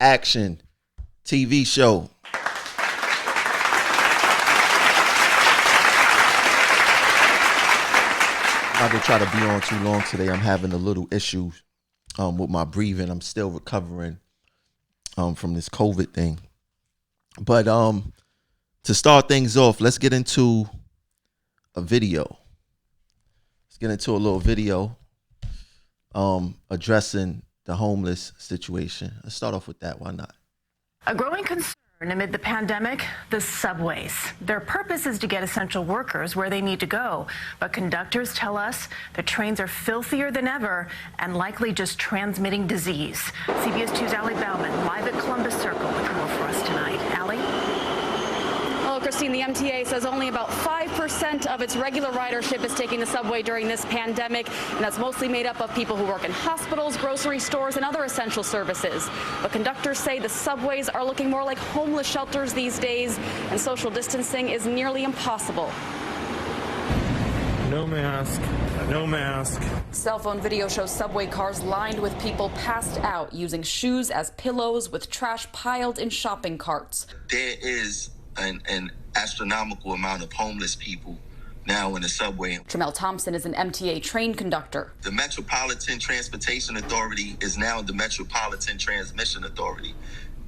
Action TV show. I'm not gonna try to be on too long today. I'm having a little issue with my breathing. I'm still recovering from this COVID thing. But to start things off, let's get into a video. Let's get into a little video addressing the homeless situation. Let's start off with that. Why not? A growing concern amid the pandemic, the subways. Their purpose is to get essential workers where they need to go. But conductors tell us the trains are filthier than ever and likely just transmitting disease. CBS 2's Allie Bauman live at Columbus Circle with more for us tonight. Allie? Well, Christine, the MTA says only about 5% of its regular ridership is taking the subway during this pandemic, and that's mostly made up of people who work in hospitals, grocery stores, and other essential services. But conductors say the subways are looking more like homeless shelters these days, and social distancing is nearly impossible. No mask, no mask. Cell phone video shows subway cars lined with people passed out, using shoes as pillows with trash piled in shopping carts. There is an astronomical amount of homeless people now in the subway. Jamel Thompson is an MTA train conductor. The Metropolitan Transportation Authority is now the Metropolitan Transmission Authority.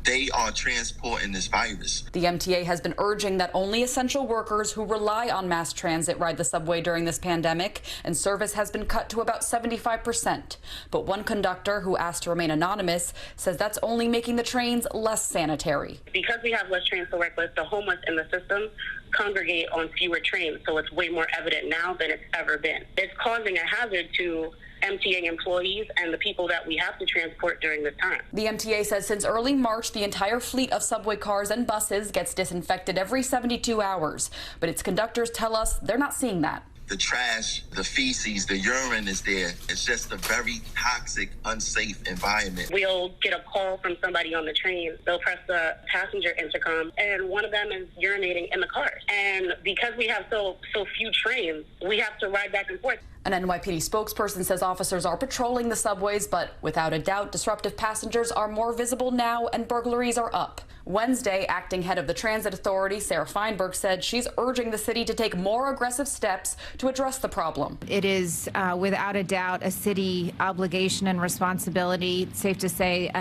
They are transporting this virus. The MTA has been urging that only essential workers who rely on mass transit ride the subway during this pandemic, and service has been cut to about 75%. But one conductor who asked to remain anonymous says that's only making the trains less sanitary. Because we have less trains to work with, the homeless in the system congregate on fewer trains, so it's way more evident now than it's ever been. It's causing a hazard to MTA employees and the people that we have to transport during this time. The MTA says since early March, the entire fleet of subway cars and buses gets disinfected every 72 hours. But its conductors tell us they're not seeing that. The trash, the feces, the urine is there. It's just a very toxic, unsafe environment. We'll get a call from somebody on the train. They'll press the passenger intercom, and one of them is urinating in the car. And because we have so few trains, we have to ride back and forth. An NYPD spokesperson says officers are patrolling the subways, but without a doubt, disruptive passengers are more visible now and burglaries are up. Wednesday, acting head of the Transit Authority, Sarah Feinberg, said she's urging the city to take more aggressive steps to address the problem. It is without a doubt a city obligation and responsibility. It's safe to say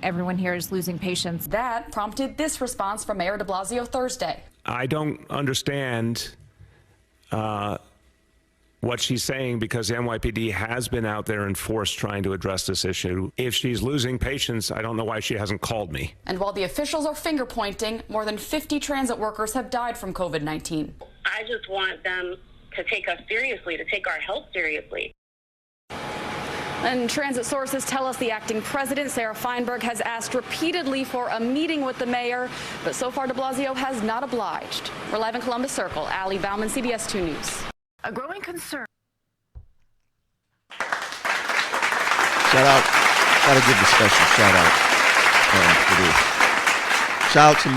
everyone here is losing patience. That prompted this response from Mayor de Blasio Thursday. I don't understand what she's saying, because the NYPD has been out there in force trying to address this issue. If she's losing patience, I don't know why she hasn't called me. And while the officials are finger pointing, more than 50 transit workers have died from COVID-19. I just want them to take us seriously, to take our health seriously. And transit sources tell us the acting president, Sarah Feinberg, has asked repeatedly for a meeting with the mayor, but so far de Blasio has not obliged. We're live in Columbus Circle. Allie Bauman, CBS 2 News. A growing concern. Shout out. Gotta give a special shout out for this. Shout out to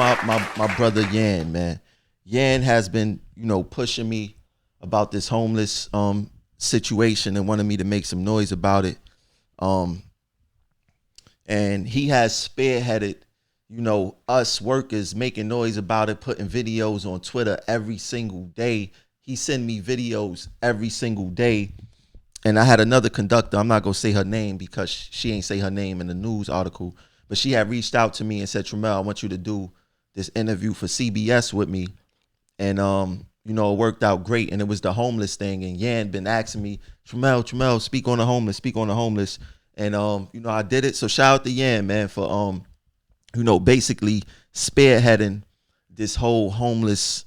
my brother Yan, man. Yan has been, pushing me about this homeless situation and wanted me to make some noise about it. And he has spearheaded, us workers making noise about it, putting videos on Twitter every single day. He send me videos every single day. And I had another conductor, I'm not going to say her name because she ain't say her name in the news article, but she had reached out to me and said, Tramel, I want you to do this interview for CBS with me. And, it worked out great. And it was the homeless thing. And Yan been asking me, Tramel, speak on the homeless. And, I did it. So shout out to Yan, man, for, basically spearheading this whole homeless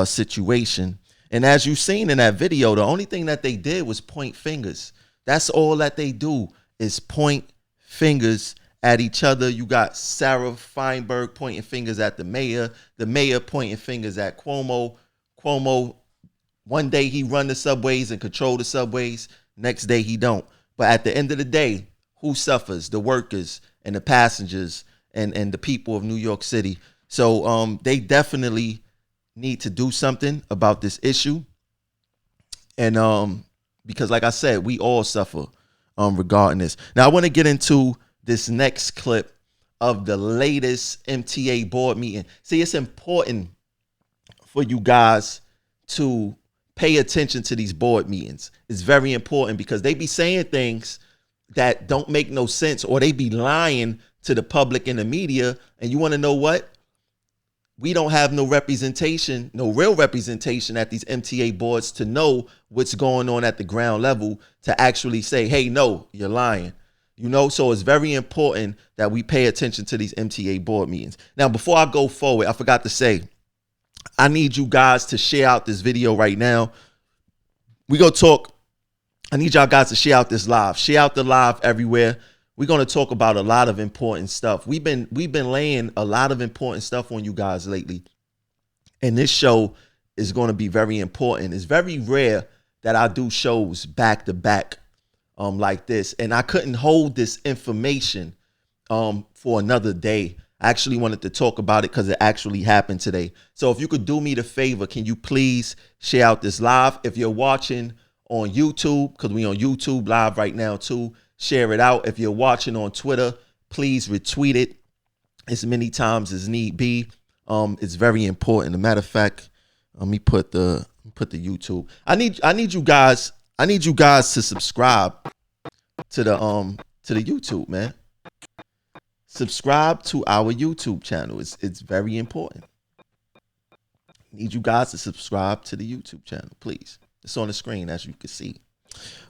situation. And as you've seen in that video, the only thing that they did was point fingers. That's all that they do is point fingers at each other. You got Sarah Feinberg pointing fingers at the mayor pointing fingers at Cuomo. One day he run the subways and control the subways. Next day he don't. But at the end of the day, who suffers? The workers and the passengers and the people of New York City. So they definitely need to do something about this issue. And because like I said, we all suffer regarding this. Now I want to get into this next clip of the latest MTA board meeting. See, it's important for you guys to pay attention to these board meetings. It's very important because they be saying things that don't make no sense, or they be lying to the public and the media. And you want to know what? We don't have no representation, no real representation at these MTA boards to know what's going on at the ground level, to actually say, hey, no, you're lying. You know, so it's very important that we pay attention to these MTA board meetings. Now, before I go forward, I forgot to say, I need you guys to share out this video right now. We go talk. I need y'all guys to share out this live. Share out the live everywhere. We're going to talk about a lot of important stuff. We've been laying a lot of important stuff on you guys lately. And this show is going to be very important. It's very rare that I do shows back to back like this. And I couldn't hold this information for another day. I actually wanted to talk about it because it actually happened today. So if you could do me the favor, can you please share out this live? If you're watching on YouTube, because we on YouTube live right now too, share it out. If you're watching on Twitter, please retweet it as many times as need be. It's very important. As a matter of fact, let me put the YouTube. I need you guys to subscribe to the YouTube, man. Subscribe to our YouTube channel. It's very important. Need you guys to subscribe to the YouTube channel, please. It's on the screen, as you can see.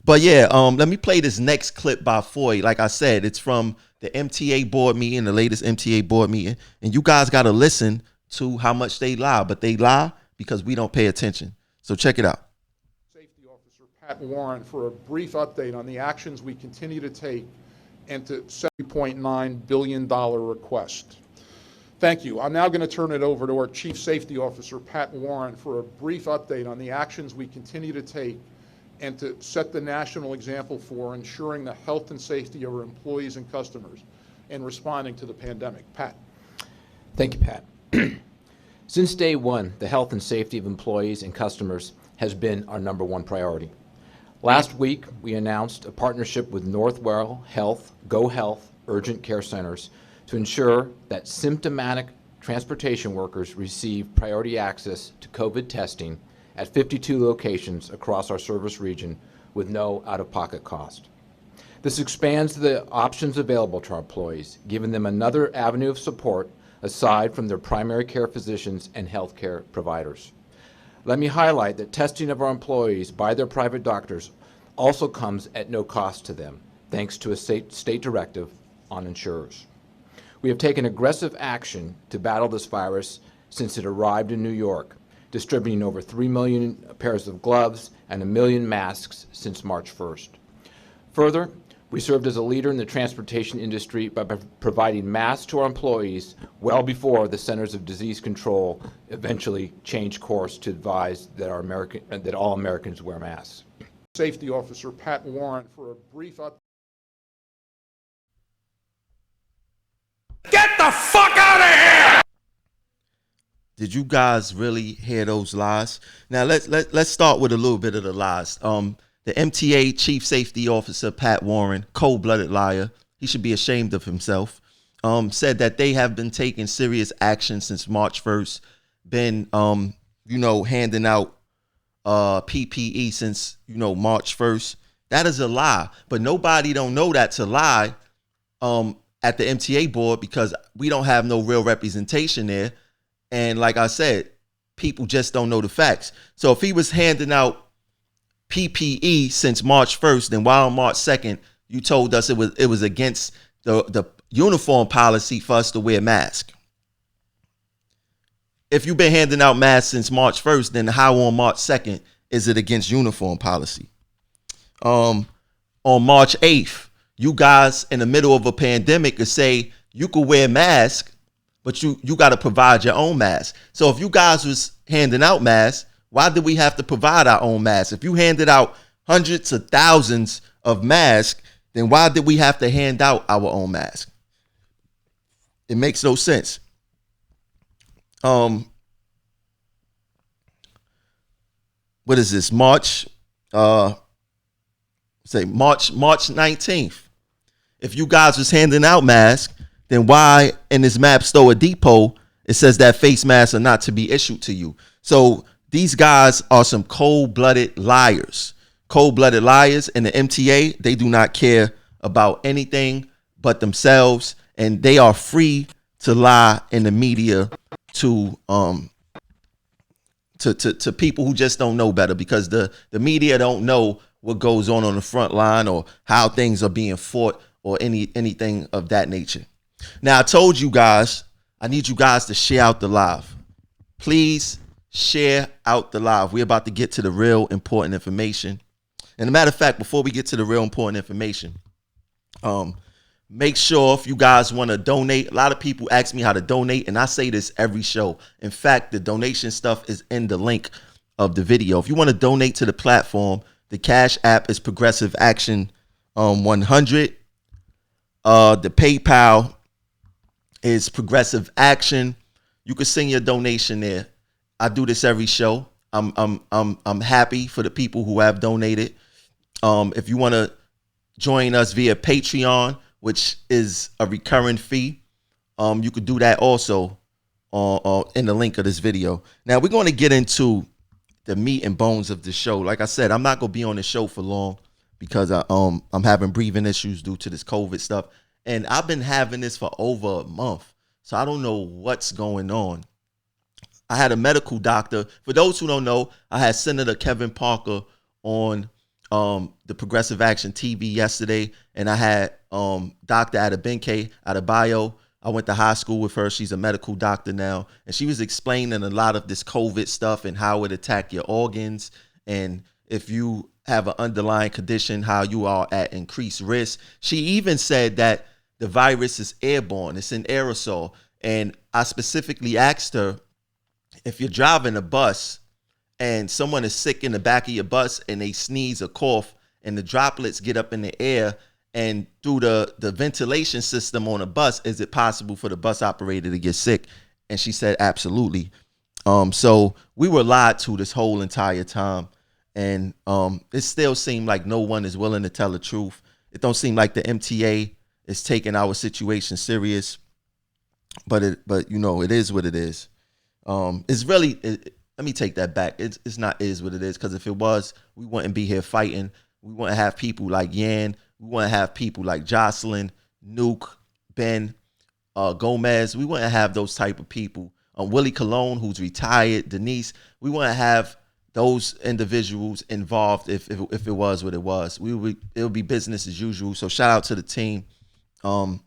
But yeah, let me play this next clip by Foy. Like I said, it's from the MTA board meeting, the latest MTA board meeting. And you guys got to listen to how much they lie. But they lie because we don't pay attention. So check it out. Safety Officer Pat Warren for a brief update on the actions we continue to take into $70.9 billion request. Thank you. I'm now going to turn it over to our Chief Safety Officer, Pat Warren, for a brief update on the actions we continue to take and to set the national example for ensuring the health and safety of our employees and customers in responding to the pandemic. Pat. Thank you, Pat. Since day one, the health and safety of employees and customers has been our #1 priority. Last week, we announced a partnership with Northwell Health, Go Health Urgent Care Centers to ensure that symptomatic transportation workers receive priority access to COVID testing at 52 locations across our service region with no out-of-pocket cost. This expands the options available to our employees, giving them another avenue of support aside from their primary care physicians and healthcare providers. Let me highlight that testing of our employees by their private doctors also comes at no cost to them, thanks to a state directive on insurers. We have taken aggressive action to battle this virus since it arrived in New York, distributing over 3 million pairs of gloves and 1 million masks since March 1st. Further, we served as a leader in the transportation industry by providing masks to our employees well before the Centers of Disease Control eventually changed course to advise that all Americans wear masks. Safety Officer Pat Warren for a brief update. Get the fuck out of here! Did you guys really hear those lies? Now let's start with a little bit of the lies. The MTA Chief Safety Officer Pat Warren, cold-blooded liar, he should be ashamed of himself, said that they have been taking serious action since March 1st, been handing out PPE since March 1st. That is a lie, but nobody don't know that's a lie at the MTA board because we don't have no real representation there. And like I said, people just don't know the facts. So if he was handing out PPE since March 1st, then why on March 2nd you told us it was against the uniform policy for us to wear masks? If you've been handing out masks since March 1st, then how on March 2nd is it against uniform policy? On March 8th, you guys in the middle of a pandemic could say you could wear masks, but you got to provide your own mask. So if you guys was handing out masks, why did we have to provide our own masks? If you handed out hundreds of thousands of masks, then why did we have to hand out our own mask? It makes no sense. What is this? March 19th. If you guys was handing out masks, then why in this map store depot it says that face masks are not to be issued to you? So these guys are some cold-blooded liars. Cold-blooded liars. And the MTA, they do not care about anything but themselves, and they are free to lie in the media to people who just don't know better, because the media don't know what goes on the front line or how things are being fought or anything of that nature. Now, I told you guys, I need you guys to share out the live. Please share out the live. We're about to get to the real important information. And a matter of fact, before we get to the real important information, make sure if you guys want to donate. A lot of people ask me how to donate, and I say this every show. In fact, the donation stuff is in the link of the video. If you want to donate to the platform, the Cash App is Progressive Action 100. The PayPal is Progressive Action. You can send your donation there. I do this every show. I'm happy for the people who have donated. If you want to join us via Patreon, which is a recurring fee, you could do that also in the link of this video. Now we're going to get into the meat and bones of the show. Like I said, I'm not going to be on the show for long because I'm having breathing issues due to this COVID stuff. And I've been having this for over a month. So I don't know what's going on. I had a medical doctor. For those who don't know, I had Senator Kevin Parker on the Progressive Action TV yesterday. And I had Dr. Adebenke Adebayo. I went to high school with her. She's a medical doctor now. And she was explaining a lot of this COVID stuff and how it attack your organs. And if you have an underlying condition, how you are at increased risk. She even said that the virus is airborne. It's an aerosol. And I specifically asked her, if you're driving a bus and someone is sick in the back of your bus and they sneeze or cough and the droplets get up in the air and through the ventilation system on a bus, is it possible for the bus operator to get sick? And she said, absolutely. So we were lied to this whole entire time. And it still seemed like no one is willing to tell the truth. It don't seem like the MTA is taking our situation serious. But you know, it is what it is. It's really, let me take that back. It's not is what it is, because if it was, we wouldn't be here fighting. We wouldn't have people like Yan. We wouldn't have people like Jocelyn, Nuke, Ben, Gomez. We wouldn't have those type of people. Willie Colon, who's retired, Denise. We wouldn't have those individuals involved if it was what it was. It would be business as usual. So shout out to the team. But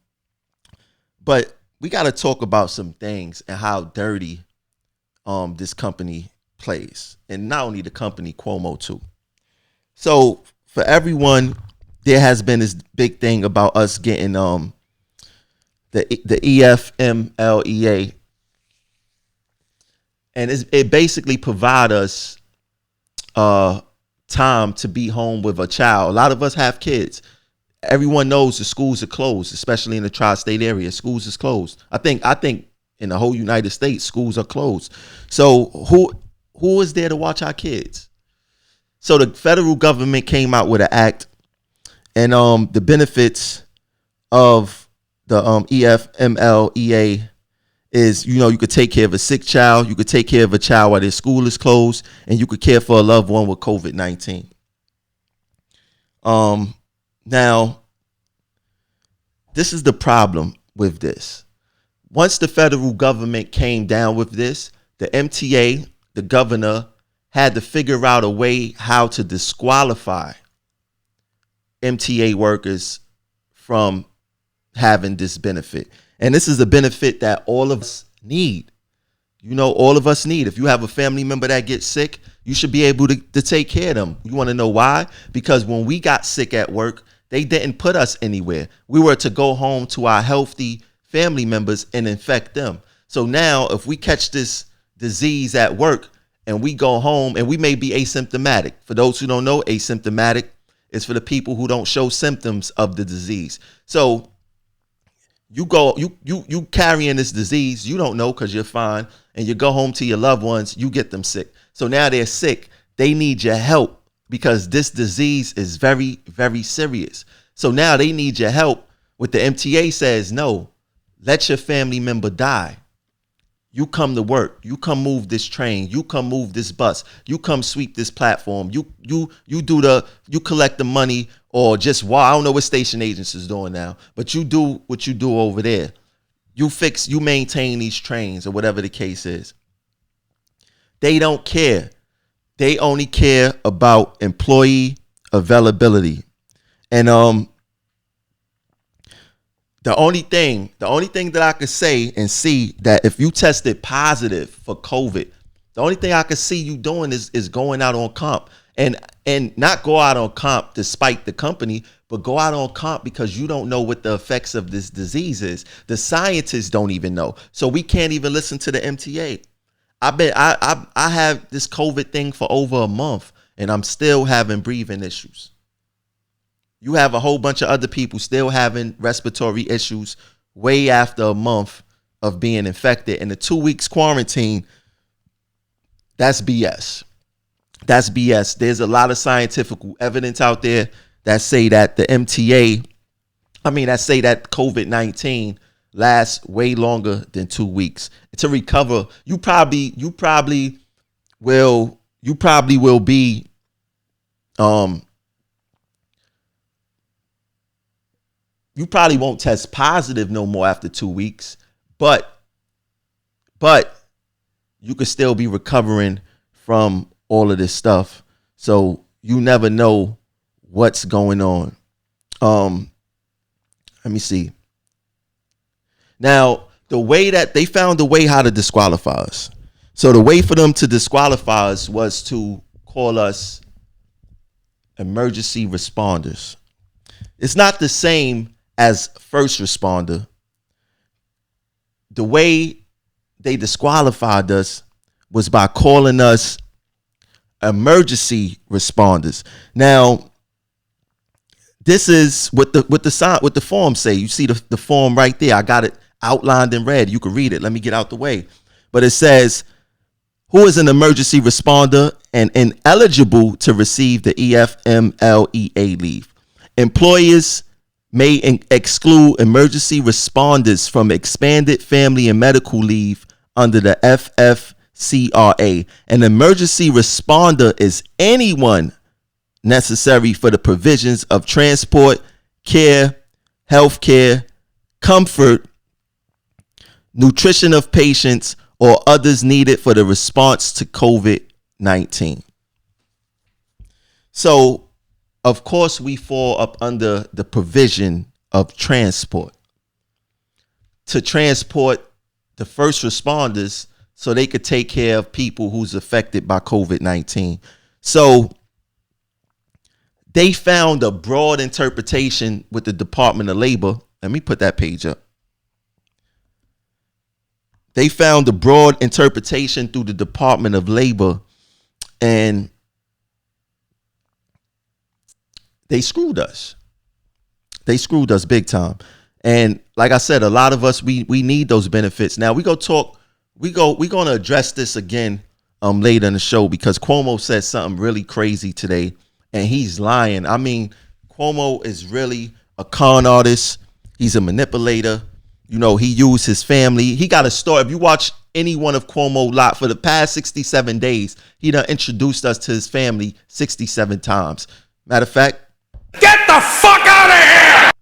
we got to talk about some things and how dirty this company plays. And not only the company, Cuomo too. So for everyone, there has been this big thing about us getting the EFMLEA. And it basically provide us time to be home with a child. A lot of us have kids. Everyone knows the schools are closed, especially in the tri-state area. Schools is closed. I think in the whole United States, schools are closed. So who is there to watch our kids? So the federal government came out with an act, and the benefits of the EFMLEA is, you know, you could take care of a sick child, you could take care of a child while their school is closed, and you could care for a loved one with COVID-19. Now, this is the problem with this. Once the federal government came down with this, the MTA, the governor, had to figure out a way how to disqualify MTA workers from having this benefit. And this is a benefit that all of us need. You know, all of us need. If you have a family member that gets sick, you should be able to take care of them. You want to know why? Because when we got sick at work, they didn't put us anywhere. We were to go home to our healthy family members and infect them. So now if we catch this disease at work and we go home, and we may be asymptomatic. For those who don't know, asymptomatic is for the people who don't show symptoms of the disease. So you carrying this disease, you don't know because you're fine, and you go home to your loved ones, you get them sick. So now they're sick. They need your help because this disease is very, very serious. So now they need your help. What the MTA says, no, let your family member die. You come to work. You come move this train. You come move this bus. You come sweep this platform. You collect the money, or just I don't know what station agents is doing now, but you do what you do over there. You maintain these trains, or whatever the case is. They don't care. They only care about employee availability. And the only thing that I could say and see that if you tested positive for COVID, the only thing I could see you doing is going out on comp, and not go out on comp despite the company, but go out on comp because you don't know what the effects of this disease is. The scientists don't even know. So we can't even listen to the MTA. I have this COVID thing for over a month, and I'm still having breathing issues. You have a whole bunch of other people still having respiratory issues way after a month of being infected. And the 2 weeks quarantine, that's BS. That's BS. There's a lot of scientific evidence out there that say that that say that COVID-19 lasts way longer than 2 weeks. To recover, you probably will be you probably won't test positive no more after 2 weeks, but you could still be recovering from all of this stuff. So you never know what's going on. Let me see. Now, the way that they found a way how to disqualify us. So the way for them to disqualify us was to call us emergency responders. It's not the same as first responder. The way they disqualified us was by calling us emergency responders. Now, this is what the form say. You see the form right there. I got it outlined in red. You can read it. Let me get out the way. But it says, who is an emergency responder and ineligible to receive the EFMLEA leave? Employers may exclude emergency responders from expanded family and medical leave under the FFCRA. An emergency responder is anyone necessary for the provisions of transport, care, health care, comfort, nutrition of patients, or others needed for the response to COVID-19. So, of course, we fall up under the provision of transport. To transport the first responders so they could take care of people who's affected by COVID-19. So they found a broad interpretation with the Department of Labor. Let me put that page up. They found a broad interpretation through the Department of Labor, and they screwed us. They screwed us big time. And like I said, a lot of us, we need those benefits. Now we're going to address this again later in the show, because Cuomo said something really crazy today, and he's lying. I mean, Cuomo is really a con artist. He's a manipulator. You know, he used his family. He got a story. If you watch any one of Cuomo lot for the past 67 days, he done introduced us to his family 67 times. Matter of fact, get the fuck out of here!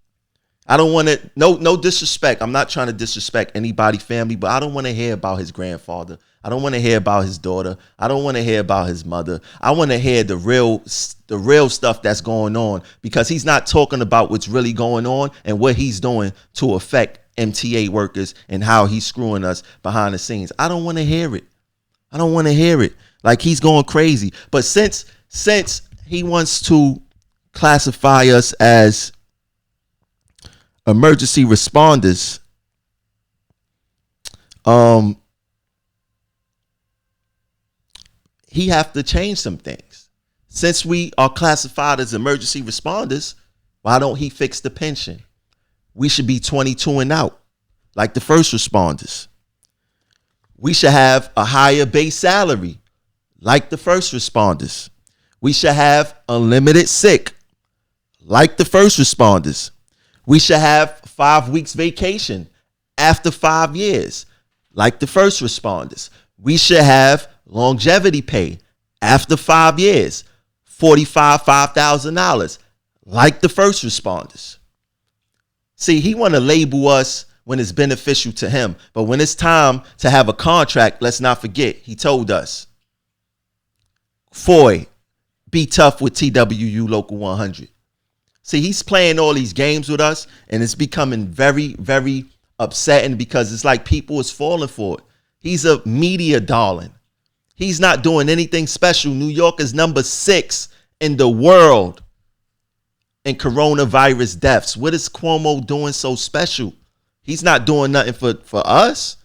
I don't want to, no disrespect. I'm not trying to disrespect anybody's family, but I don't want to hear about his grandfather. I don't want to hear about his daughter. I don't want to hear about his mother. I want to hear the real stuff that's going on, because he's not talking about what's really going on and what he's doing to affect MTA workers and how he's screwing us behind the scenes. I don't want to hear it. I don't want to hear it. Like, he's going crazy. But since he wants to classify us as emergency responders, he have to change some things. Since we are classified as emergency responders, why don't he fix the pension? We should be 22 and out, like the first responders. We should have a higher base salary, like the first responders. We should have unlimited sick, like the first responders. We should have 5 weeks vacation, after 5 years, like the first responders. We should have longevity pay after 5 years, $5,000, like the first responders. See, he want to label us when it's beneficial to him. But when it's time to have a contract, let's not forget, he told us, Foy, be tough with TWU Local 100. See, he's playing all these games with us, and it's becoming very, very upsetting because it's like people is falling for it. He's a media darling. He's not doing anything special. New York is number 6 in the world in coronavirus deaths. What is Cuomo doing so special? He's not doing nothing for us.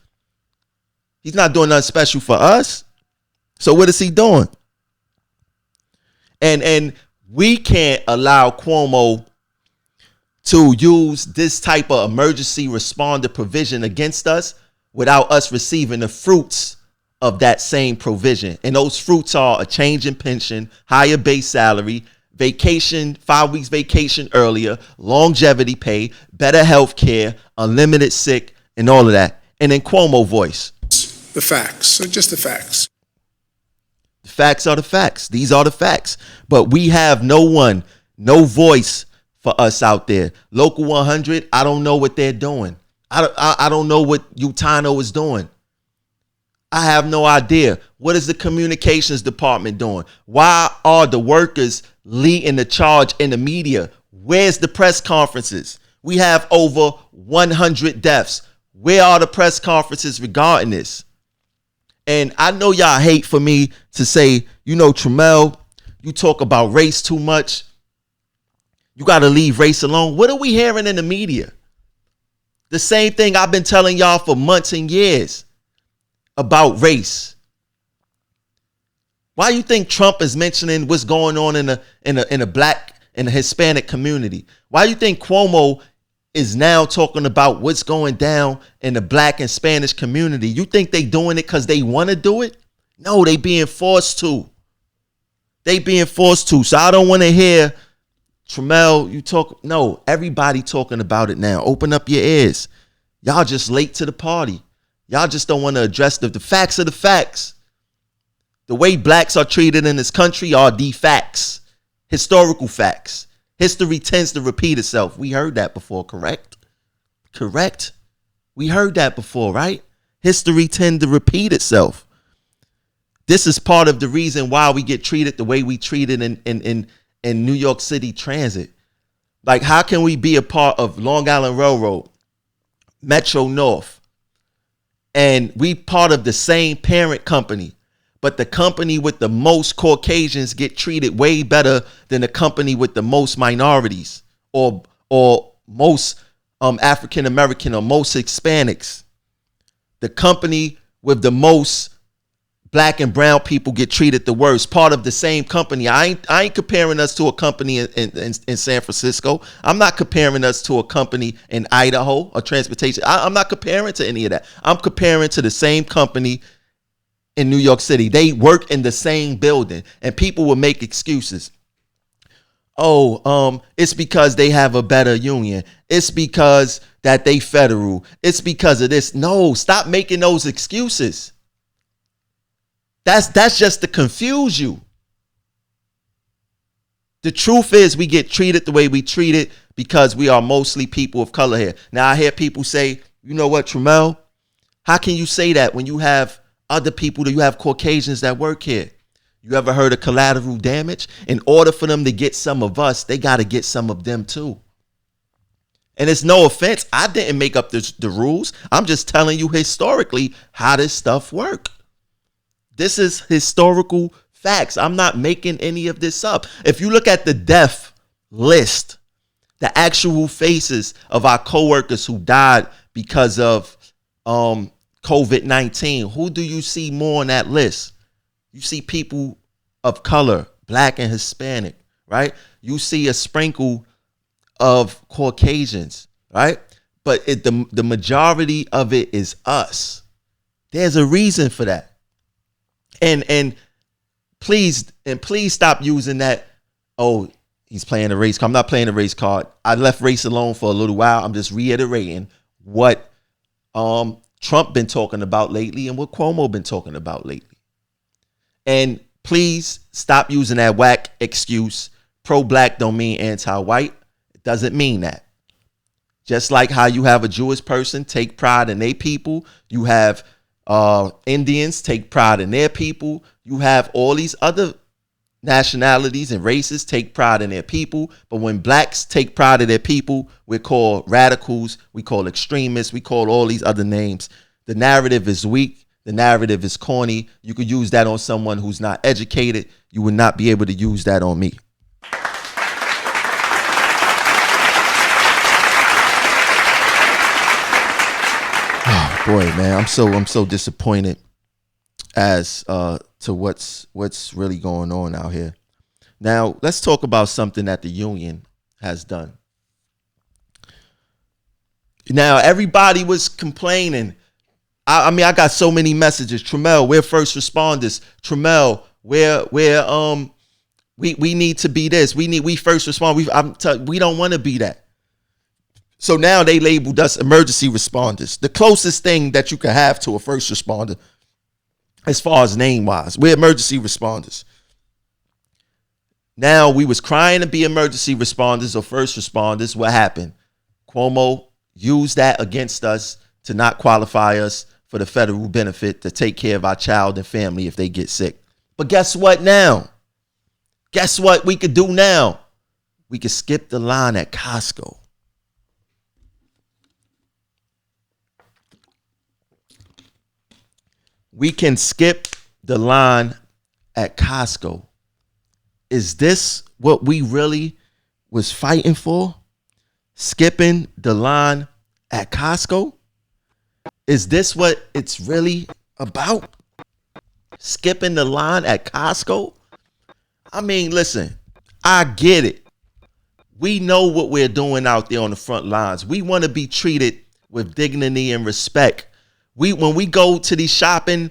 He's not doing nothing special for us. So what is he doing? And we can't allow Cuomo to use this type of emergency responder provision against us without us receiving the fruits of that same provision. And those fruits are a change in pension, higher base salary, vacation, 5 weeks vacation earlier, longevity pay, better health care, unlimited sick, and all of that. And in Cuomo voice. The facts. So just the facts. The facts are the facts. These are the facts. But we have no one, no voice for us out there. Local 100, I don't know what they're doing. I don't know what Utano is doing. I have no idea. What is the communications department doing? Why are the workers leading the charge in the media? Where's the press conferences? We have over 100 deaths. Where are the press conferences regarding this? And I know y'all hate for me to say, you know, Tramel, you talk about race too much. You got to leave race alone. What are we hearing in the media? The same thing I've been telling y'all for months and years about race. Why you think Trump is mentioning what's going on in a black and Hispanic community? Why you think Cuomo is now talking about what's going down in the black and Spanish community? You think they doing it because they want to do it? No, they being forced to. They being forced to. So I don't want to hear Tramel, you talk. No, everybody talking about it now. Open up your ears. Y'all just late to the party. Y'all just don't want to address the facts of the facts. The way blacks are treated in this country are the facts. Historical facts. History tends to repeat itself. We heard that before, correct? Correct. We heard that before, right? History tends to repeat itself. This is part of the reason why we get treated the way we treated in New York City Transit. Like, how can we be a part of Long Island Railroad, Metro North, and we part of the same parent company, but the company with the most Caucasians get treated way better than the company with the most minorities or most African American or most Hispanics? The company with the most black and brown people get treated the worst. Part of the same company. I ain't comparing us to a company in San Francisco. I'm not comparing us to a company in Idaho or transportation. I'm not comparing to any of that. I'm comparing to the same company in New York City. They work in the same building, and people will make excuses. Oh, it's because they have a better union. It's because that they federal. It's because of this. No, stop making those excuses. That's just to confuse you. The truth is we get treated the way we treat it because we are mostly people of color here. Now I hear people say, you know what, Tramel, how can you say that when you have other people, that you have Caucasians that work here? You ever heard of collateral damage? In order for them to get some of us, they got to get some of them too. And it's no offense. I didn't make up the rules. I'm just telling you historically how this stuff works. This is historical facts. I'm not making any of this up. If you look at the death list, the actual faces of our coworkers who died because of COVID-19, who do you see more on that list? You see people of color, black and Hispanic, right? You see a sprinkle of Caucasians, right? But the majority of it is us. There's a reason for that. And please stop using that. Oh, he's playing a race card. I'm not playing a race card. I left race alone for a little while. I'm just reiterating what Trump been talking about lately and what Cuomo been talking about lately. And please stop using that whack excuse. Pro-black don't mean anti-white. It doesn't mean that. Just like how you have a Jewish person take pride in their people, you have Indians take pride in their people, you have all these other nationalities and races take pride in their people. But when blacks take pride in their people, we're called radicals, we call extremists, we call all these other names. The narrative is weak. The narrative is corny. You could use that on someone who's not educated. You would not be able to use that on me. Oh boy, man, I'm so disappointed as to what's really going on out here. Now, let's talk about something that the union has done. Now, everybody was complaining. I mean, I got so many messages. Tremel, we're first responders. Tremel, we need to be this. We first respond. We don't want to be that. So now they labeled us emergency responders. The closest thing that you can have to a first responder as far as name-wise. We're emergency responders. Now, we was crying to be emergency responders or first responders. What happened? Cuomo used that against us to not qualify us for the federal benefit to take care of our child and family if they get sick. But guess what now? Guess what we could do now? We could skip the line at Costco. We can skip the line at Costco. Is this what we really was fighting for? Skipping the line at Costco? Is this what it's really about? Skipping the line at Costco? I mean, listen, I get it. We know what we're doing out there on the front lines. We want to be treated with dignity and respect. When we go to these shopping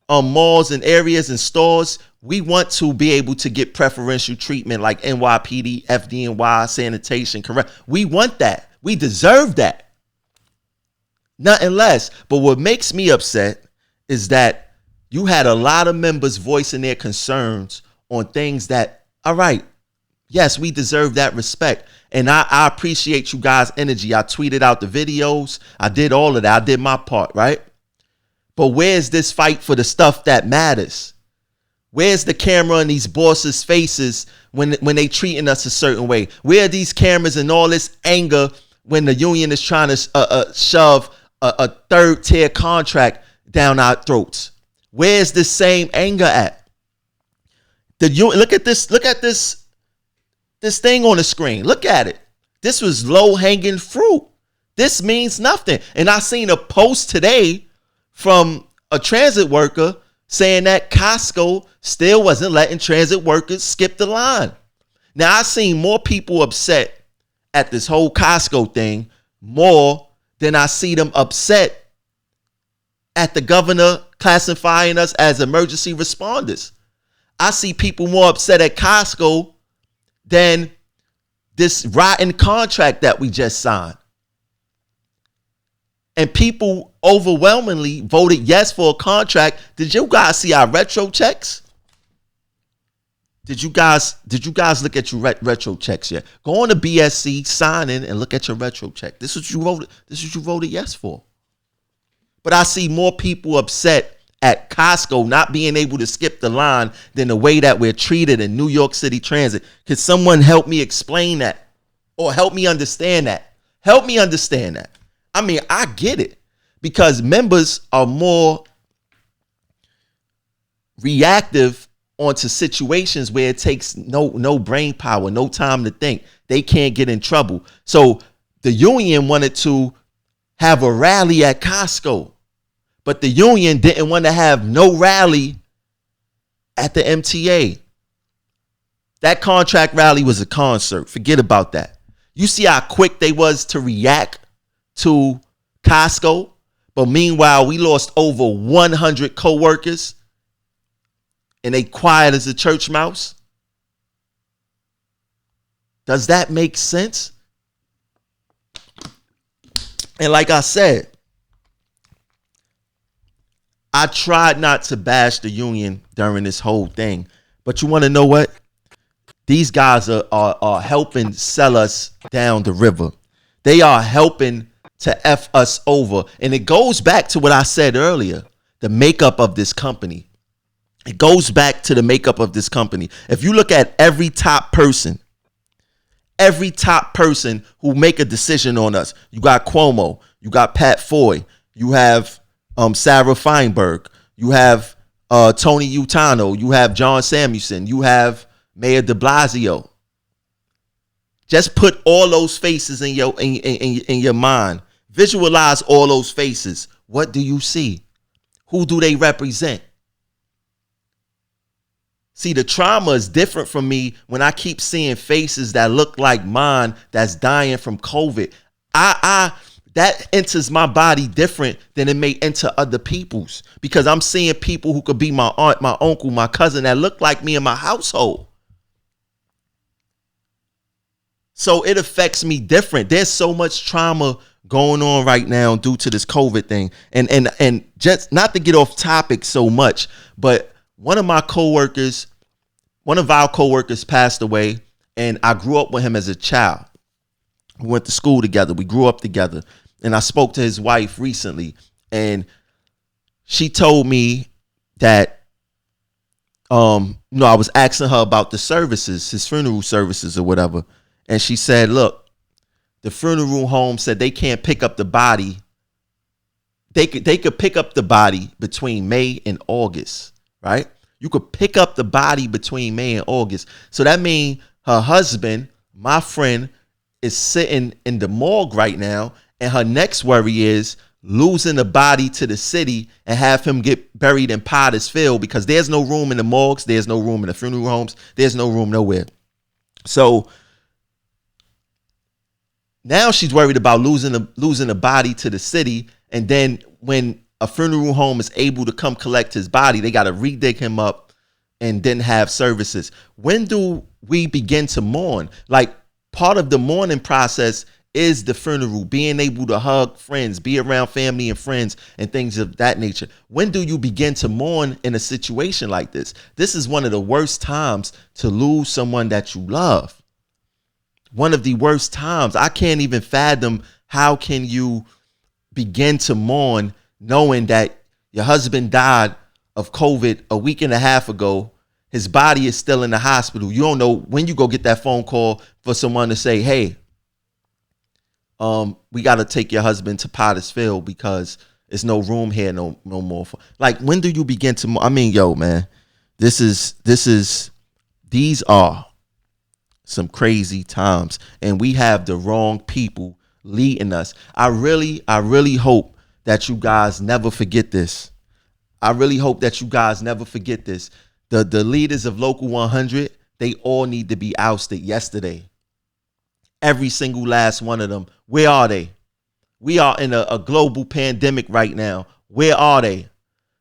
malls and areas and stores, we want to be able to get preferential treatment like NYPD, FDNY, sanitation, correct? We want that. We deserve that. Nothing less. But what makes me upset is that you had a lot of members voicing their concerns on things that, all right, yes, we deserve that respect. And I appreciate you guys' energy. I tweeted out the videos. I did all of that. I did my part, right? But where's this fight for the stuff that matters? Where's the camera in these bosses' faces when they treating us a certain way? Where are these cameras and all this anger when the union is trying to shove a third-tier contract down our throats? Where's the same anger at? Look at this thing on the screen. Look at it. This was low-hanging fruit. This means nothing. And I seen a post today from a transit worker saying that Costco still wasn't letting transit workers skip the line. Now, I seen more people upset at this whole Costco thing more than I see them upset at the governor classifying us as emergency responders. I see people more upset at Costco than this rotten contract that we just signed. And people overwhelmingly voted yes for a contract. Did you guys see our retro checks? Did you guys look at your retro checks yet? Go on to BSC, sign in, and look at your retro check. This is what you voted yes for. But I see more people upset at Costco not being able to skip the line than the way that we're treated in New York City Transit. Could someone help me explain that? Or help me understand that? Help me understand that. I mean, I get it because members are more reactive onto situations where it takes no brain power, no time to think. They can't get in trouble. So the union wanted to have a rally at Costco, but the union didn't want to have no rally at the MTA. That contract rally was a concert. Forget about that. You see how quick they was to react to Costco, but meanwhile we lost over 100 co-workers and they quiet as a church mouse. Does that make sense? And like I said, I tried not to bash the union during this whole thing, but you want to know what? These guys are helping sell us down the river. They are helping to F us over. And it goes back to what I said earlier, the makeup of this company. It goes back to the makeup of this company. If you look at every top person who make a decision on us, you got Cuomo, you got Pat Foy, you have Sarah Feinberg, you have Tony Utano, you have John Samuelson, you have Mayor de Blasio. Just put all those faces in your mind. Visualize all those faces. What do you see? Who do they represent? See, the trauma is different from me when I keep seeing faces that look like mine that's dying from COVID. That enters my body different than it may enter other people's, because I'm seeing people who could be my aunt, my uncle, my cousin that look like me in my household. So it affects me different. There's so much trauma going on right now due to this COVID thing. And just not to get off topic so much, but one of our coworkers passed away, and I grew up with him as a child. We went to school together. We grew up together. And I spoke to his wife recently, and she told me that, I was asking her about the services, his funeral services or whatever. And she said, look, the funeral home said they can't pick up the body. They could pick up the body between May and August, right? You could pick up the body between May and August. So that means her husband, my friend, is sitting in the morgue right now, and her next worry is losing the body to the city and have him get buried in Potter's Field, because there's no room in the morgues, there's no room in the funeral homes, there's no room nowhere. So now she's worried about losing the body to the city, and then when a funeral home is able to come collect his body, they got to re-dig him up and then have services. When do we begin to mourn? Like, part of the mourning process is the funeral, being able to hug friends, be around family and friends and things of that nature. When do you begin to mourn in a situation like this? This is one of the worst times to lose someone that you love. One of the worst times. I can't even fathom how can you begin to mourn knowing that your husband died of COVID a week and a half ago. His body is still in the hospital. You don't know when you go get that phone call for someone to say, hey, we got to take your husband to Potter's Field because there's no room here no more. Like, when do you begin to, man, these are some crazy times, and we have the wrong people leading us. I really hope that you guys never forget this. I really hope that you guys never forget this. The leaders of Local 100, they all need to be ousted yesterday. Every single last one of them. Where are they? We are in a global pandemic right now. Where are they?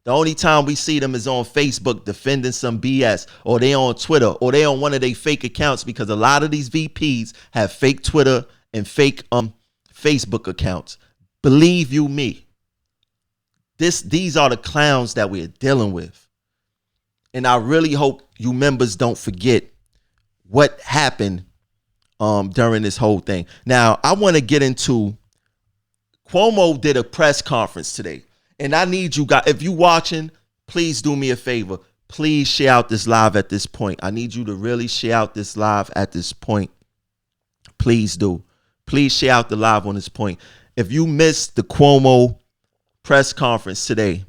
The only time we see them is on Facebook defending some BS, or they on Twitter, or they on one of their fake accounts, because a lot of these VPs have fake Twitter and fake Facebook accounts. Believe you me, these are the clowns that we're dealing with. And I really hope you members don't forget what happened during this whole thing. Now, I want to get into, Cuomo did a press conference today. And I need you guys, if you watching, please do me a favor. Please share out this live at this point. I need you to really share out this live at this point. Please do. Please share out the live on this point. If you missed the Cuomo press conference today,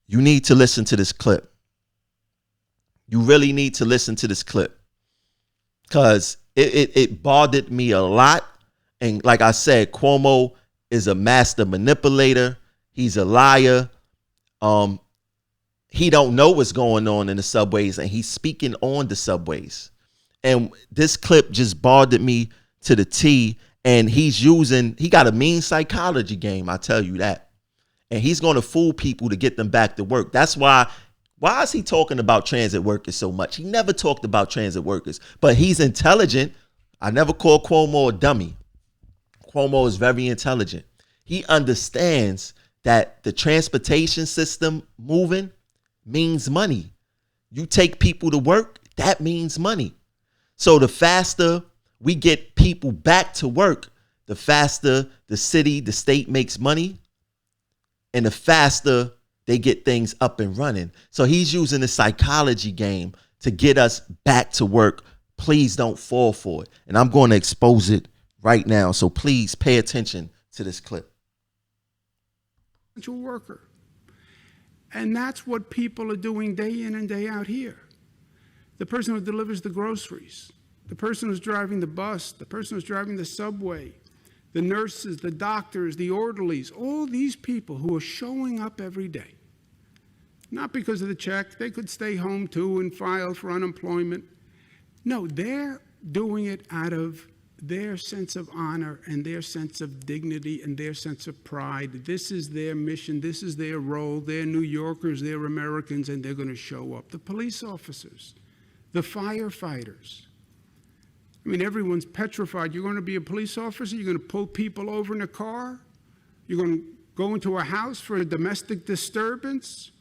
you need to listen to this clip. You really need to listen to this clip, because it bothered me a lot. And like I said, Cuomo is a master manipulator. He's a liar. He don't know what's going on in the subways, and he's speaking on the subways. And this clip just bothered me to the T. And he got a mean psychology game, I tell you that. And he's going to fool people to get them back to work. That's why is he talking about transit workers so much? He never talked about transit workers, but he's intelligent. I never call Cuomo a dummy. Cuomo is very intelligent. He understands that the transportation system moving means money. You take people to work, that means money. So the faster we get people back to work, the faster the city, the state makes money, and the faster they get things up and running. So he's using the psychology game to get us back to work. Please don't fall for it. And I'm going to expose it right now. So please pay attention to this clip. Worker. And that's what people are doing day in and day out here. The person who delivers the groceries, the person who's driving the bus, the person who's driving the subway, the nurses, the doctors, the orderlies, all these people who are showing up every day. Not because of the check. They could stay home too and file for unemployment. No, they're doing it out of their sense of honor and their sense of dignity and their sense of pride. This is their mission. This is their role. They're New Yorkers. They're Americans, and they're going to show up. The police officers, the firefighters. I mean, everyone's petrified. You're going to be a police officer? You're going to pull people over in a car? You're going to go into a house for a domestic disturbance?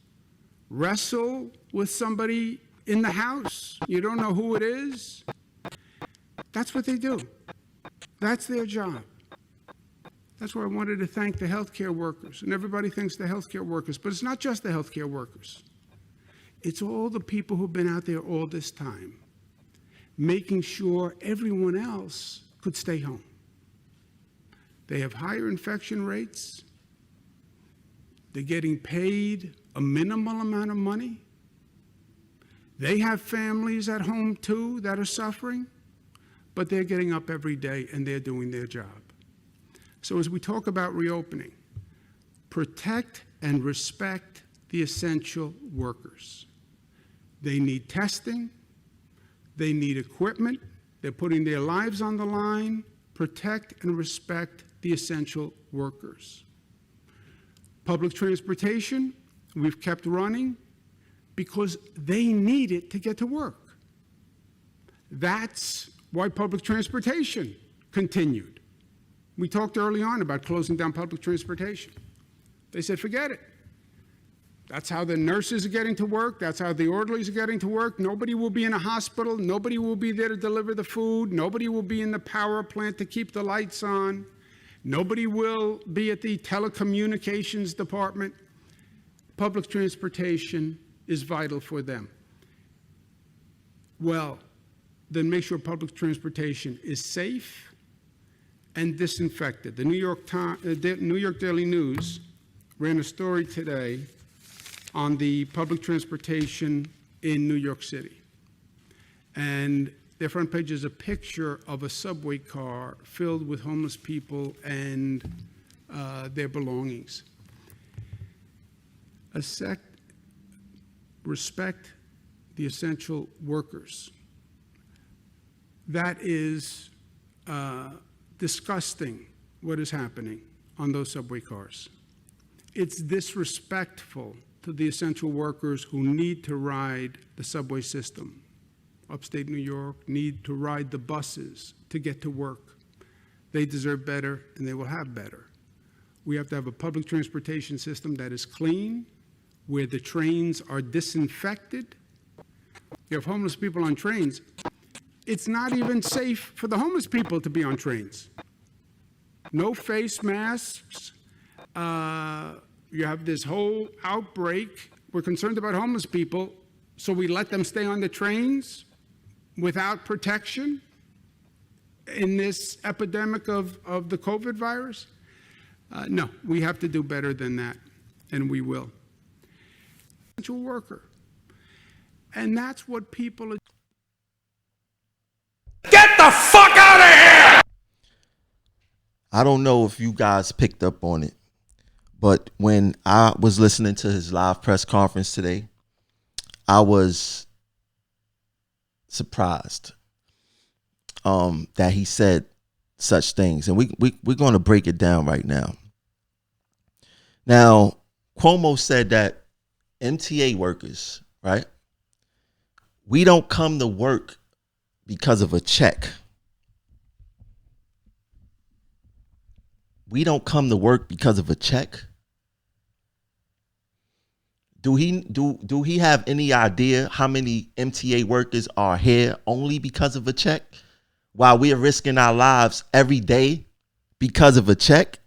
Wrestle with somebody in the house? You don't know who it is? That's what they do. That's their job. That's why I wanted to thank the healthcare workers. And everybody thanks the healthcare workers. But it's not just the healthcare workers. It's all the people who've been out there all this time, making sure everyone else could stay home. They have higher infection rates. They're getting paid a minimal amount of money. They have families at home too that are suffering, but they're getting up every day and they're doing their job. So as we talk about reopening, protect and respect the essential workers. They need testing. They need equipment. They're putting their lives on the line. Protect and respect the essential workers. Public transportation, we've kept running because they need it to get to work. That's why public transportation continued. We talked early on about closing down public transportation. They said, forget it. That's how the nurses are getting to work. That's how the orderlies are getting to work. Nobody will be in a hospital. Nobody will be there to deliver the food. Nobody will be in the power plant to keep the lights on. Nobody will be at the telecommunications department. Public transportation is vital for them. Well, then make sure public transportation is safe and disinfected. The New York Daily News ran a story today on the public transportation in New York City. And their front page is a picture of a subway car filled with homeless people and their belongings. Respect the essential workers. That is disgusting, what is happening on those subway cars. It's disrespectful to the essential workers who need to ride the subway system. Upstate New York need to ride the buses to get to work. They deserve better, and they will have better. We have to have a public transportation system that is clean, where the trains are disinfected. You have homeless people on trains. It's not even safe for the homeless people to be on trains. No face masks. You have this whole outbreak. We're concerned about homeless people, so we let them stay on the trains without protection in this epidemic of the COVID virus? No, we have to do better than that, and we will. Essential worker. And that's what people are. Get the fuck out of here! I don't know if you guys picked up on it, but when I was listening to his live press conference today, I was surprised that he said such things. And we're going to break it down right now. Now, Cuomo said that MTA workers, right? We don't come to work because of a check. We don't come to work because of a check. Do he have any idea how many MTA workers are here only because of a check, while we are risking our lives every day because of a check?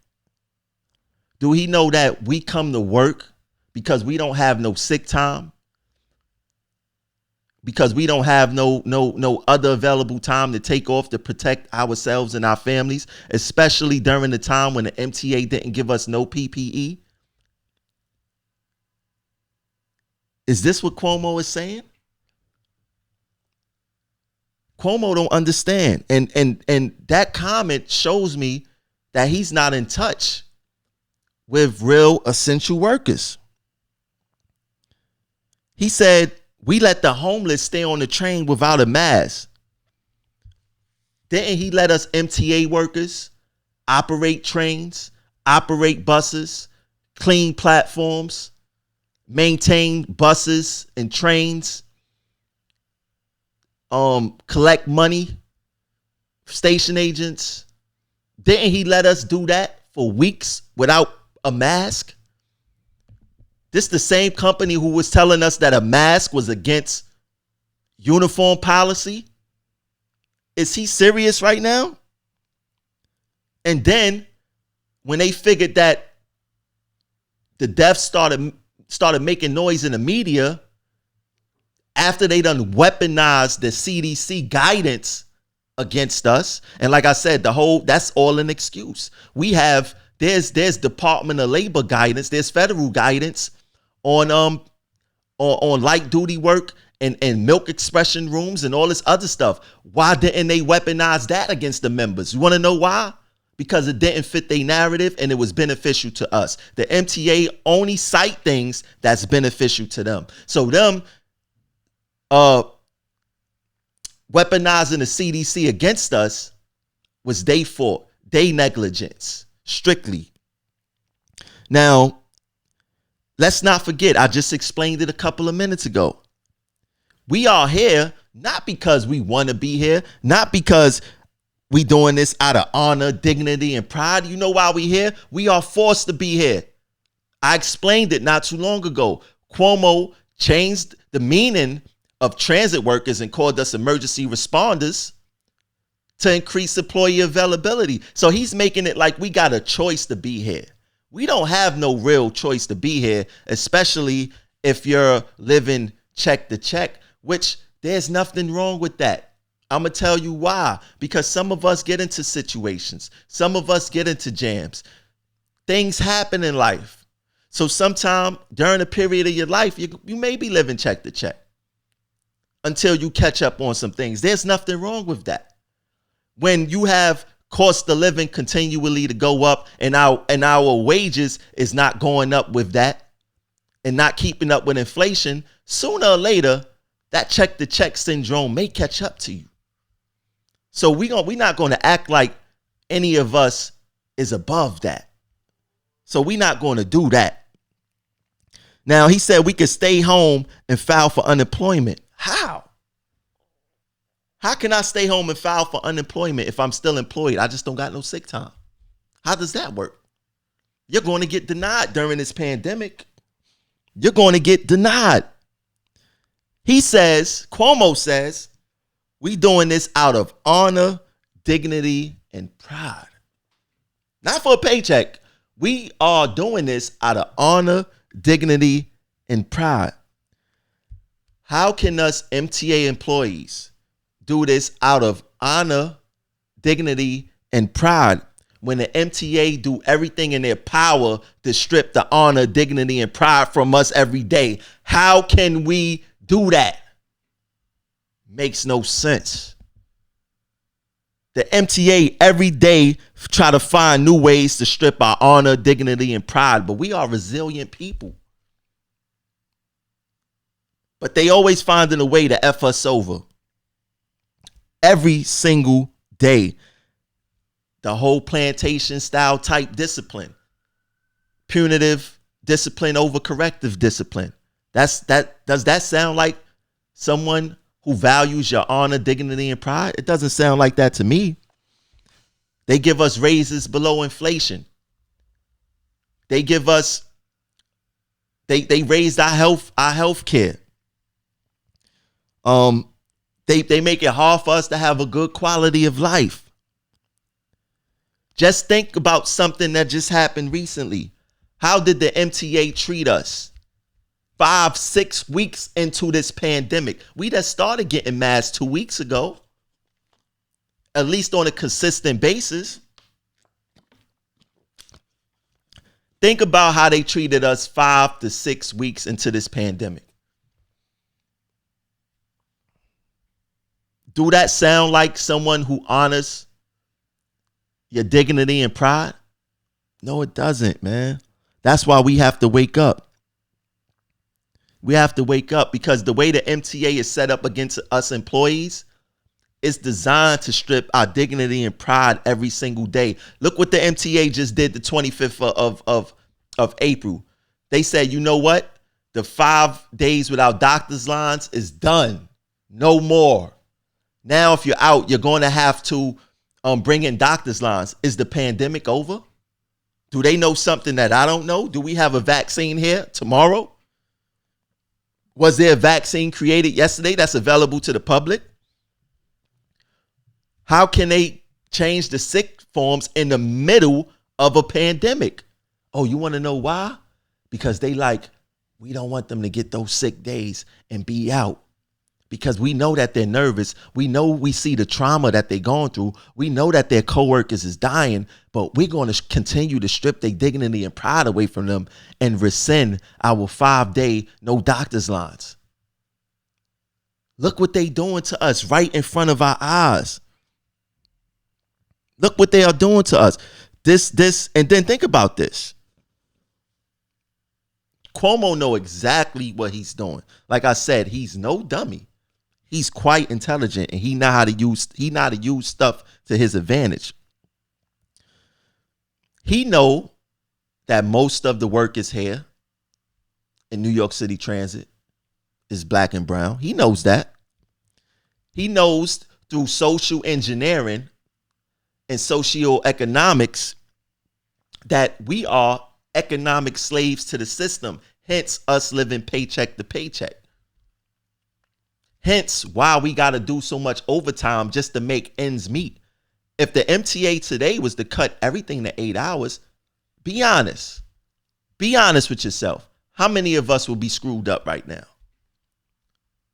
Do he know that we come to work because we don't have no sick time, because we don't have no other available time to take off to protect ourselves and our families, especially during the time when the MTA didn't give us no PPE? Is this what Cuomo is saying? Cuomo don't understand. And that comment shows me that he's not in touch with real essential workers. He said, we let the homeless stay on the train without a mask. Didn't he let us MTA workers operate trains, operate buses, clean platforms, maintain buses and trains, collect money, station agents? Didn't he let us do that for weeks without a mask? This the same company who was telling us that a mask was against uniform policy. Is he serious right now? And then when they figured that the deaths started making noise in the media, after they done weaponized the CDC guidance against us, and like I said, that's all an excuse. There's Department of Labor guidance, there's federal guidance on light duty work and milk expression rooms and all this other stuff. Why didn't they weaponize that against the members? You want to know why? Because it didn't fit their narrative and it was beneficial to us. The MTA only cite things that's beneficial to them. So them weaponizing the CDC against us was their fault, their negligence, strictly. Now, let's not forget, I just explained it a couple of minutes ago. We are here not because we want to be here, not because we doing this out of honor, dignity, and pride. You know why we here? We are forced to be here. I explained it not too long ago. Cuomo changed the meaning of transit workers and called us emergency responders to increase employee availability. So he's making it like we got a choice to be here. We don't have no real choice to be here, especially if you're living check to check, which there's nothing wrong with that. I'm going to tell you why. Because some of us get into situations. Some of us get into jams. Things happen in life. So sometime during a period of your life, you may be living check to check until you catch up on some things. There's nothing wrong with that. When you have cost of living continually to go up and our wages is not going up with that and not keeping up with inflation, sooner or later, that check to check syndrome may catch up to you. So we're not going to act like any of us is above that. So we're not going to do that. Now, he said we could stay home and file for unemployment. How? How can I stay home and file for unemployment if I'm still employed? I just don't got no sick time. How does that work? You're going to get denied during this pandemic. You're going to get denied. He says, Cuomo says, we doing this out of honor, dignity, and pride. Not for a paycheck. We are doing this out of honor, dignity, and pride. How can us MTA employees do this out of honor, dignity, and pride when the MTA do everything in their power to strip the honor, dignity, and pride from us every day? How can we do that? Makes no sense. The MTA every day try to find new ways to strip our honor, dignity, and pride, but we are resilient people. But they always finding a way to F us over. Every single day. The whole plantation style type discipline. Punitive discipline over corrective discipline. Does that sound like someone who values your honor, dignity, and pride? It doesn't sound like that to me. They give us raises below inflation. They give us They raised our health care. They make it hard for us to have a good quality of life. Just think about something that just happened recently. How did the MTA treat us? 5-6 weeks into this pandemic. We just started getting masks 2 weeks ago. At least on a consistent basis. Think about how they treated us 5 to 6 weeks into this pandemic. Do that sound like someone who honors your dignity and pride? No, it doesn't, man. That's why we have to wake up. We have to wake up because the way the MTA is set up against us employees is designed to strip our dignity and pride every single day. Look what the MTA just did the 25th of April. They said, you know what? The 5 days without doctor's lines is done. No more. Now, if you're out, you're going to have to bring in doctor's lines. Is the pandemic over? Do they know something that I don't know? Do we have a vaccine here tomorrow? Was there a vaccine created yesterday that's available to the public? How can they change the sick forms in the middle of a pandemic? Oh, you want to know why? Because we don't want them to get those sick days and be out. Because we know that they're nervous. We see the trauma that they're going through. We know that their coworkers is dying, but we're going to continue to strip their dignity and pride away from them and rescind our 5-day no doctor's lines. Look what they doing to us right in front of our eyes. Look what they are doing to us. This, and then think about this. Cuomo know exactly what he's doing. Like I said, he's no dummy. He's quite intelligent and he know how to use stuff to his advantage. He know that most of the workers here in New York City Transit is black and brown. He knows that. He knows through social engineering and socioeconomics that we are economic slaves to the system, hence us living paycheck to paycheck. Hence why we got to do so much overtime just to make ends meet. If the MTA today was to cut everything to 8 hours, be honest. Be honest with yourself. How many of us will be screwed up right now?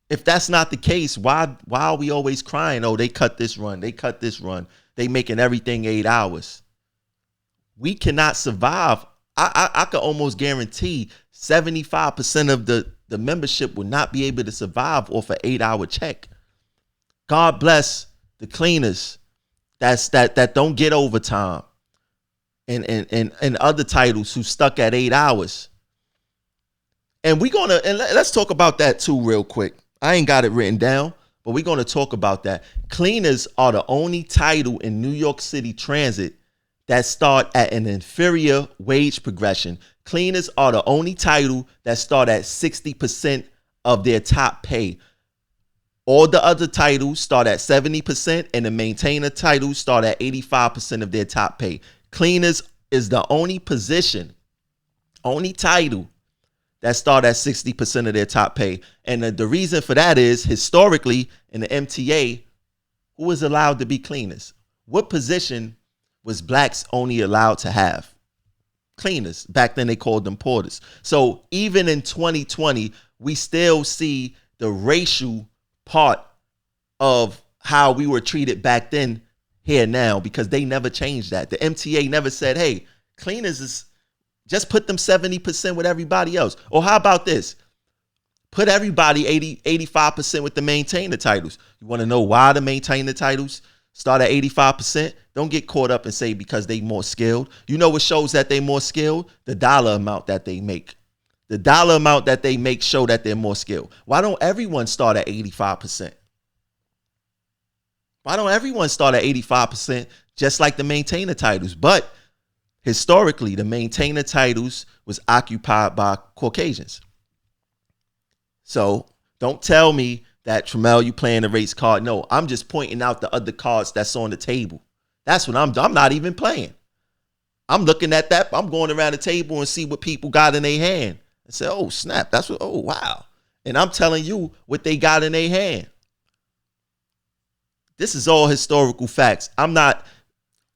If that's not the case, why are we always crying, oh, they cut this run, they cut this run, they making everything 8 hours? We cannot survive. I could almost guarantee 75% of the membership will not be able to survive off an 8-hour check. God bless the cleaners that don't get overtime and other titles who stuck at 8 hours. And let's talk about that too real quick. I ain't got it written down, but we're going to talk about that. Cleaners are the only title in New York City Transit that start at an inferior wage progression. Cleaners are the only title that start at 60% of their top pay. All the other titles start at 70% and the maintainer titles start at 85% of their top pay. Cleaners is the only position, only title that start at 60% of their top pay. And the reason for that is historically in the MTA, who was allowed to be cleaners? What position was blacks only allowed to have? Cleaners. Back then they called them porters. So even in 2020, we still see the racial part of how we were treated back then here now, because they never changed that. The MTA never said, hey, cleaners is just put them 70% with everybody else. Or how about this? Put everybody 85% with the maintainer titles. You want to know why the maintainer titles start at 85%? Don't get caught up and say because they more skilled. You know what shows that they more skilled? The dollar amount that they make. The dollar amount that they make show that they're more skilled. Why don't everyone start at 85%? Why don't everyone start at 85% just like the maintainer titles? But historically, the maintainer titles was occupied by Caucasians. So don't tell me that, Tramel, you playing the race card. No, I'm just pointing out the other cards that's on the table. That's what I'm not even playing. I'm looking at that. I'm going around the table and see what people got in their hand. I said, oh, snap. That's what, oh, wow. And I'm telling you what they got in their hand. This is all historical facts. I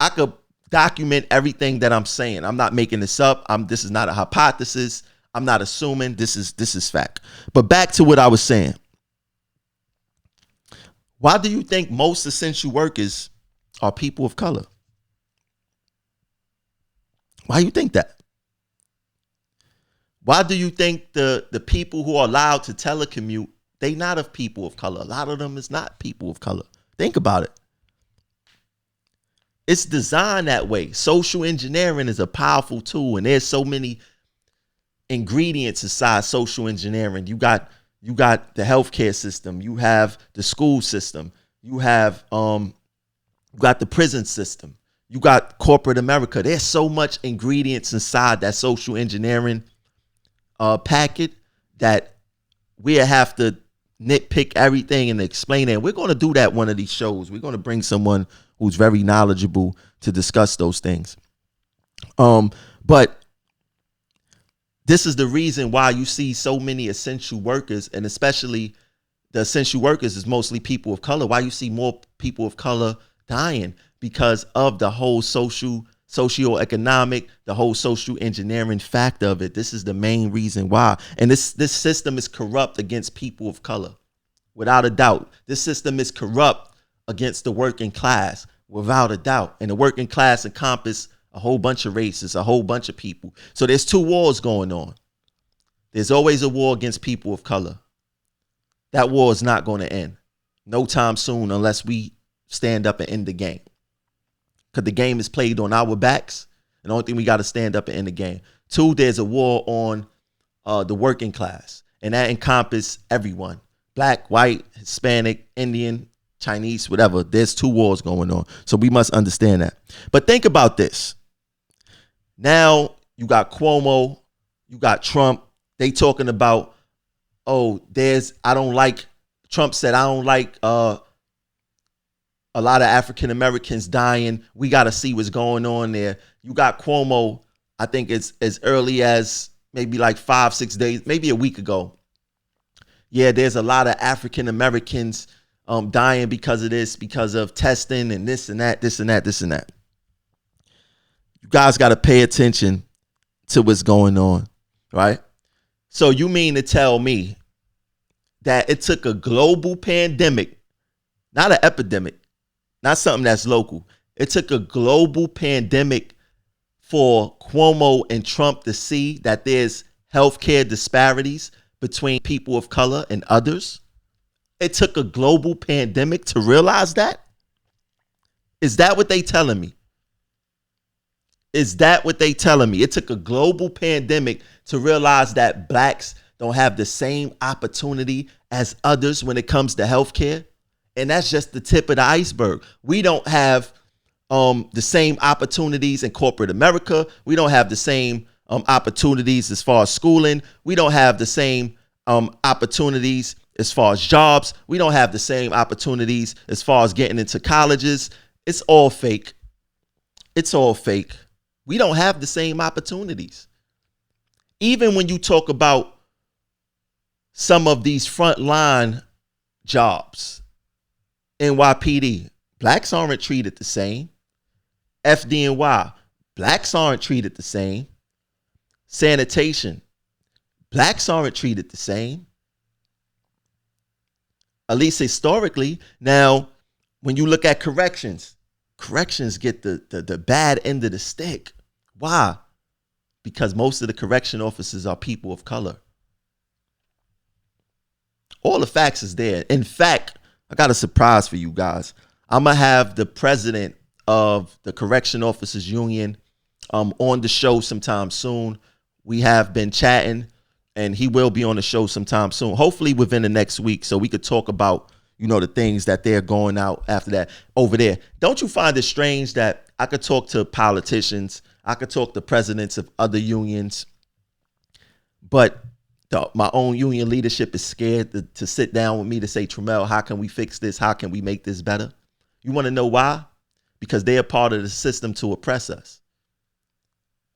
could document everything that I'm saying. I'm not making this up. This is not a hypothesis. I'm not assuming. This is fact. But back to what I was saying. Why do you think most essential workers are people of color? Why do you think that? Why do you think the people who are allowed to telecommute, they not of people of color? A lot of them is not people of color. Think about it. It's designed that way. Social engineering is a powerful tool, and there's so many ingredients inside social engineering. You got the healthcare system, you have the school system, you got the prison system, you got corporate America. There's so much ingredients inside that social engineering packet that we have to nitpick everything and explain it. We're going to do that one of these shows. We're going to bring someone who's very knowledgeable to discuss those things. But this is the reason why you see so many essential workers, and especially the essential workers is mostly people of color. Why you see more people of color dying? Because of the whole socioeconomic, the whole social engineering factor of it. This is the main reason why. And this system is corrupt against people of color, without a doubt. This system is corrupt against the working class, without a doubt. And the working class encompass a whole bunch of races, a whole bunch of people. So there's two wars going on. There's always a war against people of color. That war is not going to end no time soon unless we stand up and end the game. Because the game is played on our backs. And the only thing we got to stand up and end the game. Two, there's a war on the working class. And that encompasses everyone. Black, white, Hispanic, Indian, Chinese, whatever. There's two wars going on. So we must understand that. But think about this. Now you got Cuomo, you got Trump. They talking about, Trump said, I don't like a lot of African Americans dying. We got to see what's going on there. You got Cuomo, I think it's as early as maybe like 5-6 days, maybe a week ago. Yeah, there's a lot of African Americans dying because of this, because of testing and this and that, this and that, this and that. You guys got to pay attention to what's going on, right? So you mean to tell me that it took a global pandemic, not an epidemic, not something that's local. It took a global pandemic for Cuomo and Trump to see that there's healthcare disparities between people of color and others? It took a global pandemic to realize that? Is that what they telling me? Is that what they telling me? It took a global pandemic to realize that blacks don't have the same opportunity as others when it comes to healthcare? And that's just the tip of the iceberg. We don't have the same opportunities in corporate America. We don't have the same opportunities as far as schooling. We don't have the same opportunities as far as jobs. We don't have the same opportunities as far as getting into colleges. It's all fake. It's all fake. We don't have the same opportunities. Even when you talk about some of these frontline jobs, NYPD, blacks aren't treated the same. FDNY, blacks aren't treated the same. Sanitation, blacks aren't treated the same. At least historically. Now, when you look at corrections get the bad end of the stick. Why? Because most of the correction officers are people of color. All the facts is there. In fact, I got a surprise for you guys. I'm going to have the president of the Correction Officers Union on the show sometime soon. We have been chatting, and he will be on the show sometime soon, hopefully within the next week, so we could talk about, the things that they're going out after that over there. Don't you find it strange that I could talk to politicians, I could talk to presidents of other unions, but my own union leadership is scared to sit down with me to say, Tremel, how can we fix this? How can we make this better? You want to know why? Because they are part of the system to oppress us.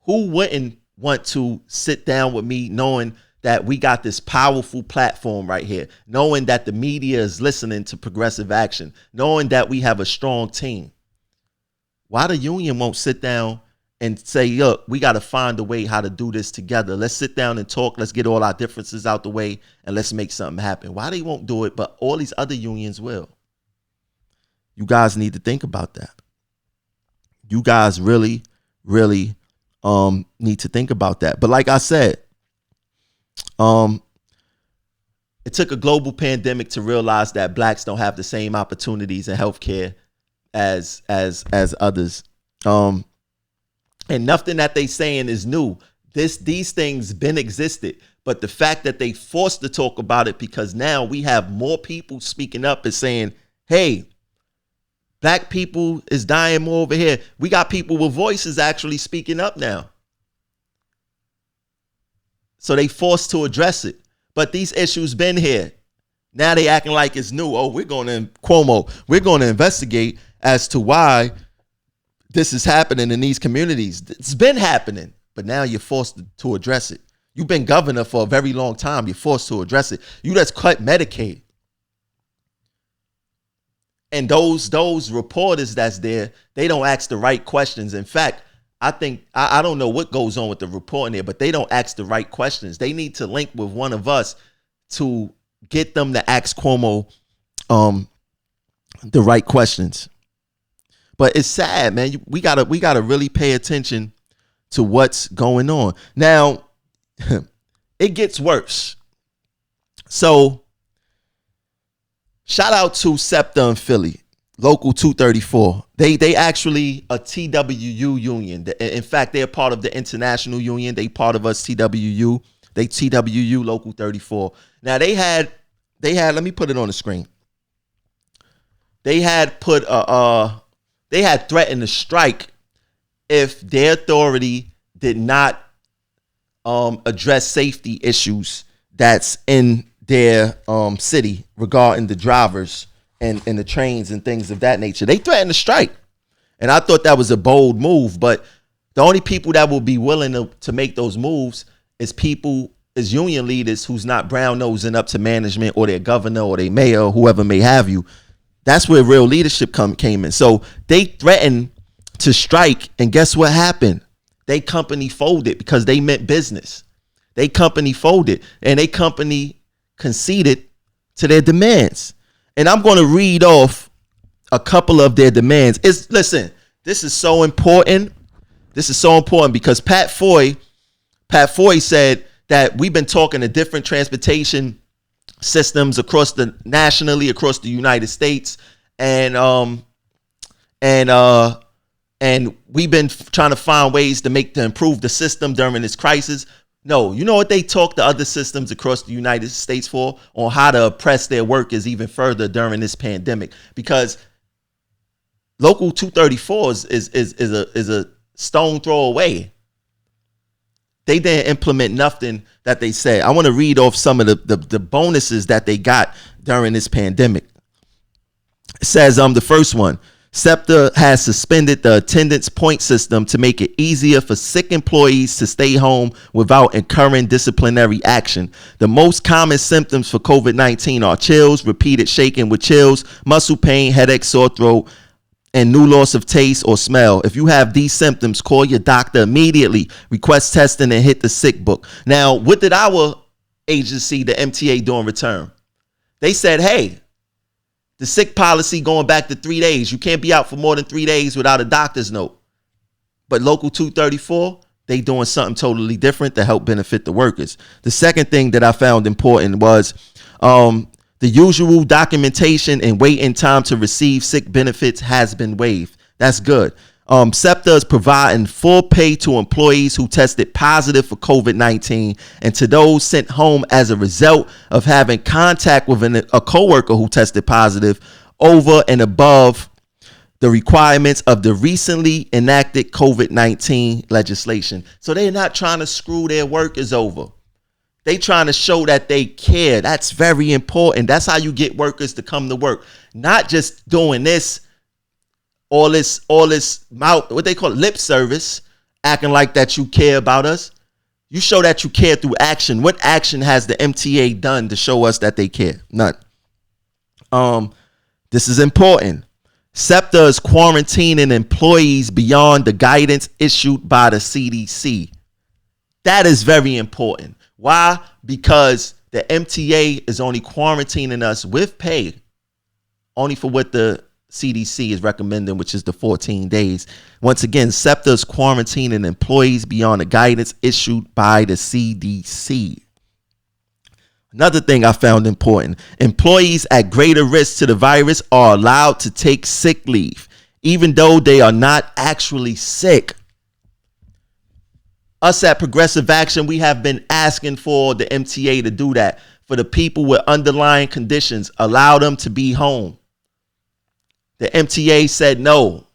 Who wouldn't want to sit down with me knowing that we got this powerful platform right here, knowing that the media is listening to progressive action, knowing that we have a strong team, why the union won't sit down and say, look, we got to find a way how to do this together. Let's sit down and talk. Let's get all our differences out the way and let's make something happen. Why they won't do it, but all these other unions will? You guys need to think about that. You guys really, really need to think about that. But like I said, it took a global pandemic to realize that blacks don't have the same opportunities in healthcare as others. And nothing that they saying is new. These things been existed, but the fact that they forced to talk about it because now we have more people speaking up and saying, hey, black people is dying more over here. We got people with voices actually speaking up now. So they forced to address it. But these issues been here. Now they acting like it's new. Oh, we're going to investigate as to why this is happening in these communities. It's been happening, but now you're forced to address it. You've been governor for a very long time. You're forced to address it. You just cut Medicaid. And those reporters that's there, they don't ask the right questions. In fact, I think, I don't know what goes on with the reporting there, but they don't ask the right questions. They need to link with one of us to get them to ask Cuomo the right questions. But it's sad, man. We gotta really pay attention to what's going on. Now, it gets worse. So, shout out to SEPTA in Philly, Local 234. They actually a TWU union. In fact, they're part of the international union. They part of us TWU. They TWU Local 34. Now they had. Let me put it on the screen. They had threatened to strike if their authority did not address safety issues that's in their city regarding the drivers and the trains and things of that nature. They threatened to strike. And I thought that was a bold move, but the only people that will be willing to make those moves is union leaders who's not brown nosing up to management or their governor or their mayor or whoever may have you. That's where real leadership came in. So they threatened to strike, and guess what happened? They company folded because they meant business. They company folded, and they company conceded to their demands. And I'm going to read off a couple of their demands. Listen, this is so important. This is so important because Pat Foy said that we've been talking to different transportation systems nationally across the United States, and we've been trying to find ways to improve the system during this crisis. No, you know what they talk to other systems across the United States for? On how to oppress their workers even further during this pandemic. Because Local 234 is a stone throw away. They didn't implement nothing that they said. I want to read off some of the bonuses that they got during this pandemic. It says, the first one, SEPTA has suspended the attendance point system to make it easier for sick employees to stay home without incurring disciplinary action. The most common symptoms for COVID-19 are chills, repeated shaking with chills, muscle pain, headache, sore throat, and new loss of taste or smell. If you have these symptoms, call your doctor immediately, request testing, and hit the sick book. Now, what did our agency, the MTA, do in return? They said, hey, the sick policy going back to 3 days. You can't be out for more than 3 days without a doctor's note. But Local 234, they doing something totally different to help benefit the workers. The second thing that I found important was the usual documentation and waiting time to receive sick benefits has been waived. That's good. SEPTA is providing full pay to employees who tested positive for COVID-19 and to those sent home as a result of having contact with a coworker who tested positive over and above the requirements of the recently enacted COVID-19 legislation. So they're not trying to screw their workers over. They trying to show that they care. That's very important. That's how you get workers to come to work. Not just doing this, all this mouth, what they call it, lip service, acting like that you care about us. You show that you care through action. What action has the MTA done to show us that they care? None. This is important. SEPTA is quarantining employees beyond the guidance issued by the CDC. That is very important. Why? Because the MTA is only quarantining us with pay, only for what the CDC is recommending, which is the 14 days. Once again, SEPTA is quarantining employees beyond the guidance issued by the CDC. Another thing I found important, employees at greater risk to the virus are allowed to take sick leave, even though they are not actually sick. Us at Progressive Action, we have been asking for the MTA to do that. For the people with underlying conditions, allow them to be home. The MTA said, no,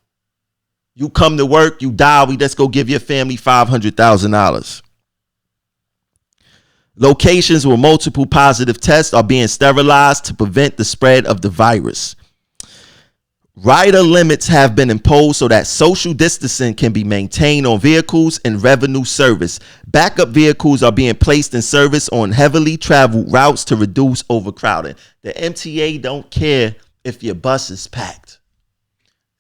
you come to work, you die, we just go give your family $500,000. Locations where multiple positive tests are being sterilized to prevent the spread of the virus. Rider limits have been imposed so that social distancing can be maintained on vehicles and revenue service. Backup vehicles are being placed in service on heavily traveled routes to reduce overcrowding. The MTA don't care if your bus is packed.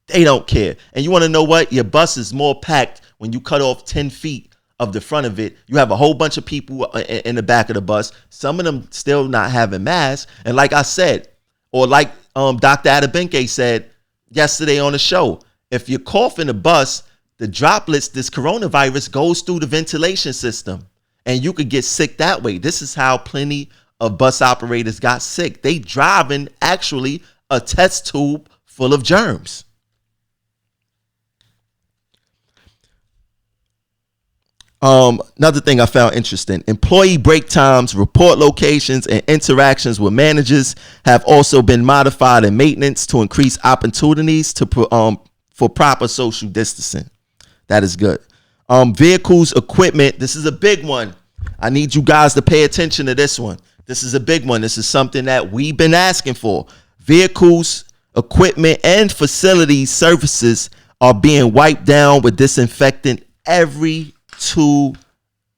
They don't care. And you want to know what? Your bus is more packed when you cut off 10 feet of the front of it. You have a whole bunch of people in the back of the bus. Some of them still not having masks. And like I said, or like Dr. Adebenke said yesterday on the show, if you cough in the bus, the droplets, this coronavirus goes through the ventilation system and you could get sick that way. This is how plenty of bus operators got sick. They driving actually a test tube full of germs. Another thing I found interesting, employee break times, report locations, and interactions with managers have also been modified in maintenance to increase opportunities for proper social distancing. That is good. Vehicles, equipment, this is a big one. I need you guys to pay attention to this one. This is a big one. This is something that we've been asking for. Vehicles, equipment, and facilities services are being wiped down with disinfectant every 2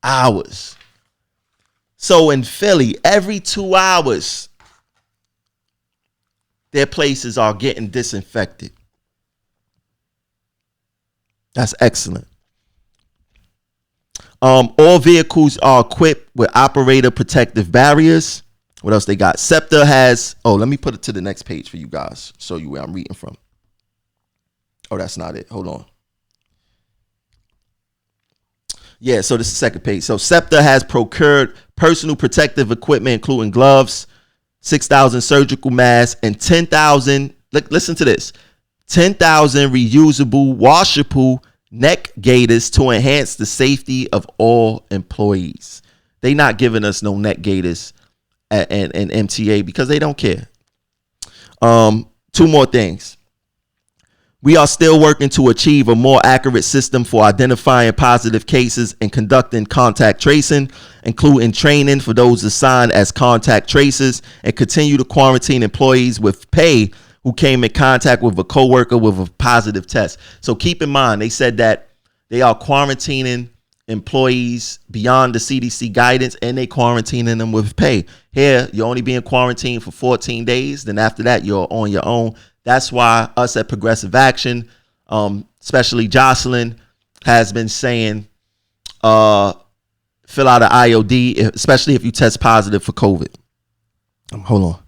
hours. So in Philly, every 2 hours, their places are getting disinfected. That's excellent. All vehicles are equipped with operator protective barriers. What else they got? SEPTA has, let me put it to the next page for you guys, show you where I'm reading from. Oh, that's not it. Hold on. Yeah, so this is the second page. So SEPTA has procured personal protective equipment, including gloves, 6,000 surgical masks, and 10,000, listen to this, 10,000 reusable, washable neck gaiters to enhance the safety of all employees. They not giving us no neck gaiters at MTA because they don't care. Two more things. We are still working to achieve a more accurate system for identifying positive cases and conducting contact tracing, including training for those assigned as contact tracers, and continue to quarantine employees with pay who came in contact with a coworker with a positive test. So keep in mind, they said that they are quarantining employees beyond the CDC guidance and they quarantining them with pay. Here, you're only being quarantined for 14 days. Then after that, you're on your own. That's why us at Progressive Action, especially Jocelyn, has been saying fill out an IOD, especially if you test positive for COVID. Hold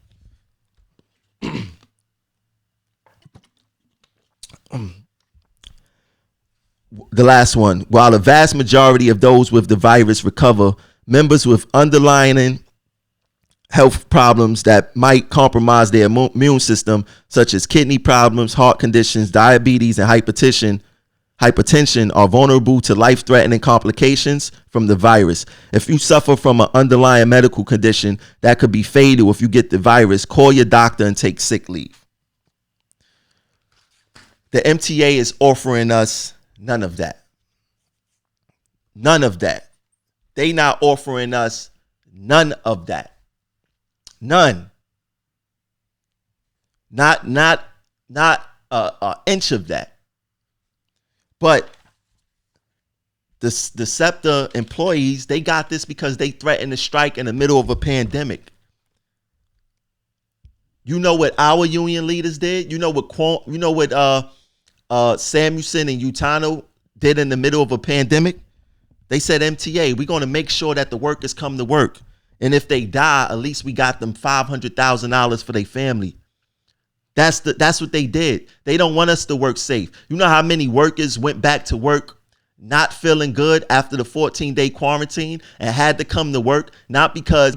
on. The last one. While the vast majority of those with the virus recover, members with underlying health problems that might compromise their immune system, such as kidney problems, heart conditions, diabetes, and hypertension, are vulnerable to life-threatening complications from the virus. If you suffer from an underlying medical condition that could be fatal if you get the virus, call your doctor and take sick leave. The MTA is offering us none of that. None of that. They not offering us none of that. None. Not an inch of that. But The SEPTA employees, they got this because they threatened to strike in the middle of a pandemic. You know what our union leaders did? You know what Samuelson and Utano did in the middle of a pandemic? They said, MTA, we're going to make sure that the workers come to work. And if they die, at least we got them $500,000 for their family. That's what they did. They don't want us to work safe. You know how many workers went back to work not feeling good after the 14-day quarantine and had to come to work, not because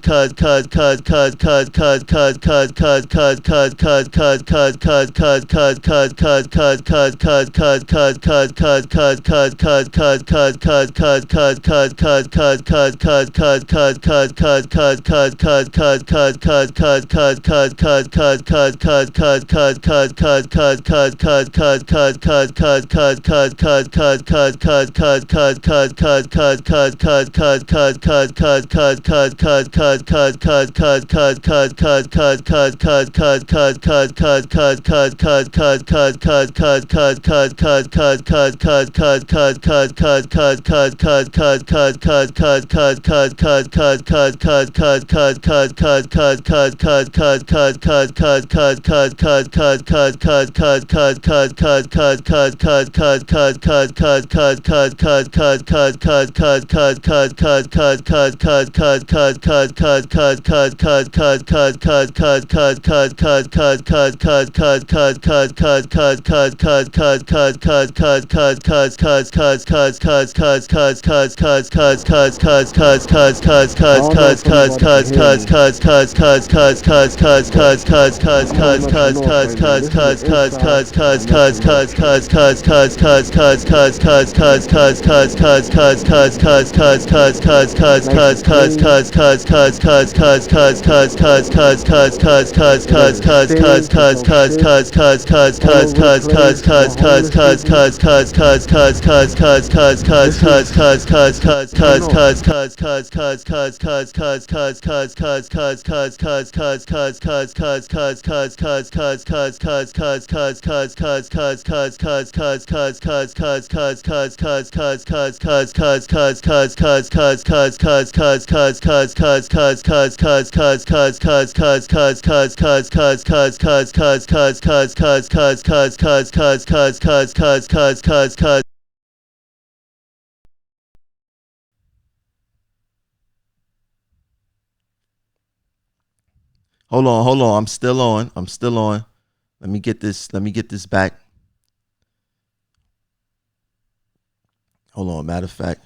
Hold on. I'm still on. Let me get this back. Hold on. Matter of fact.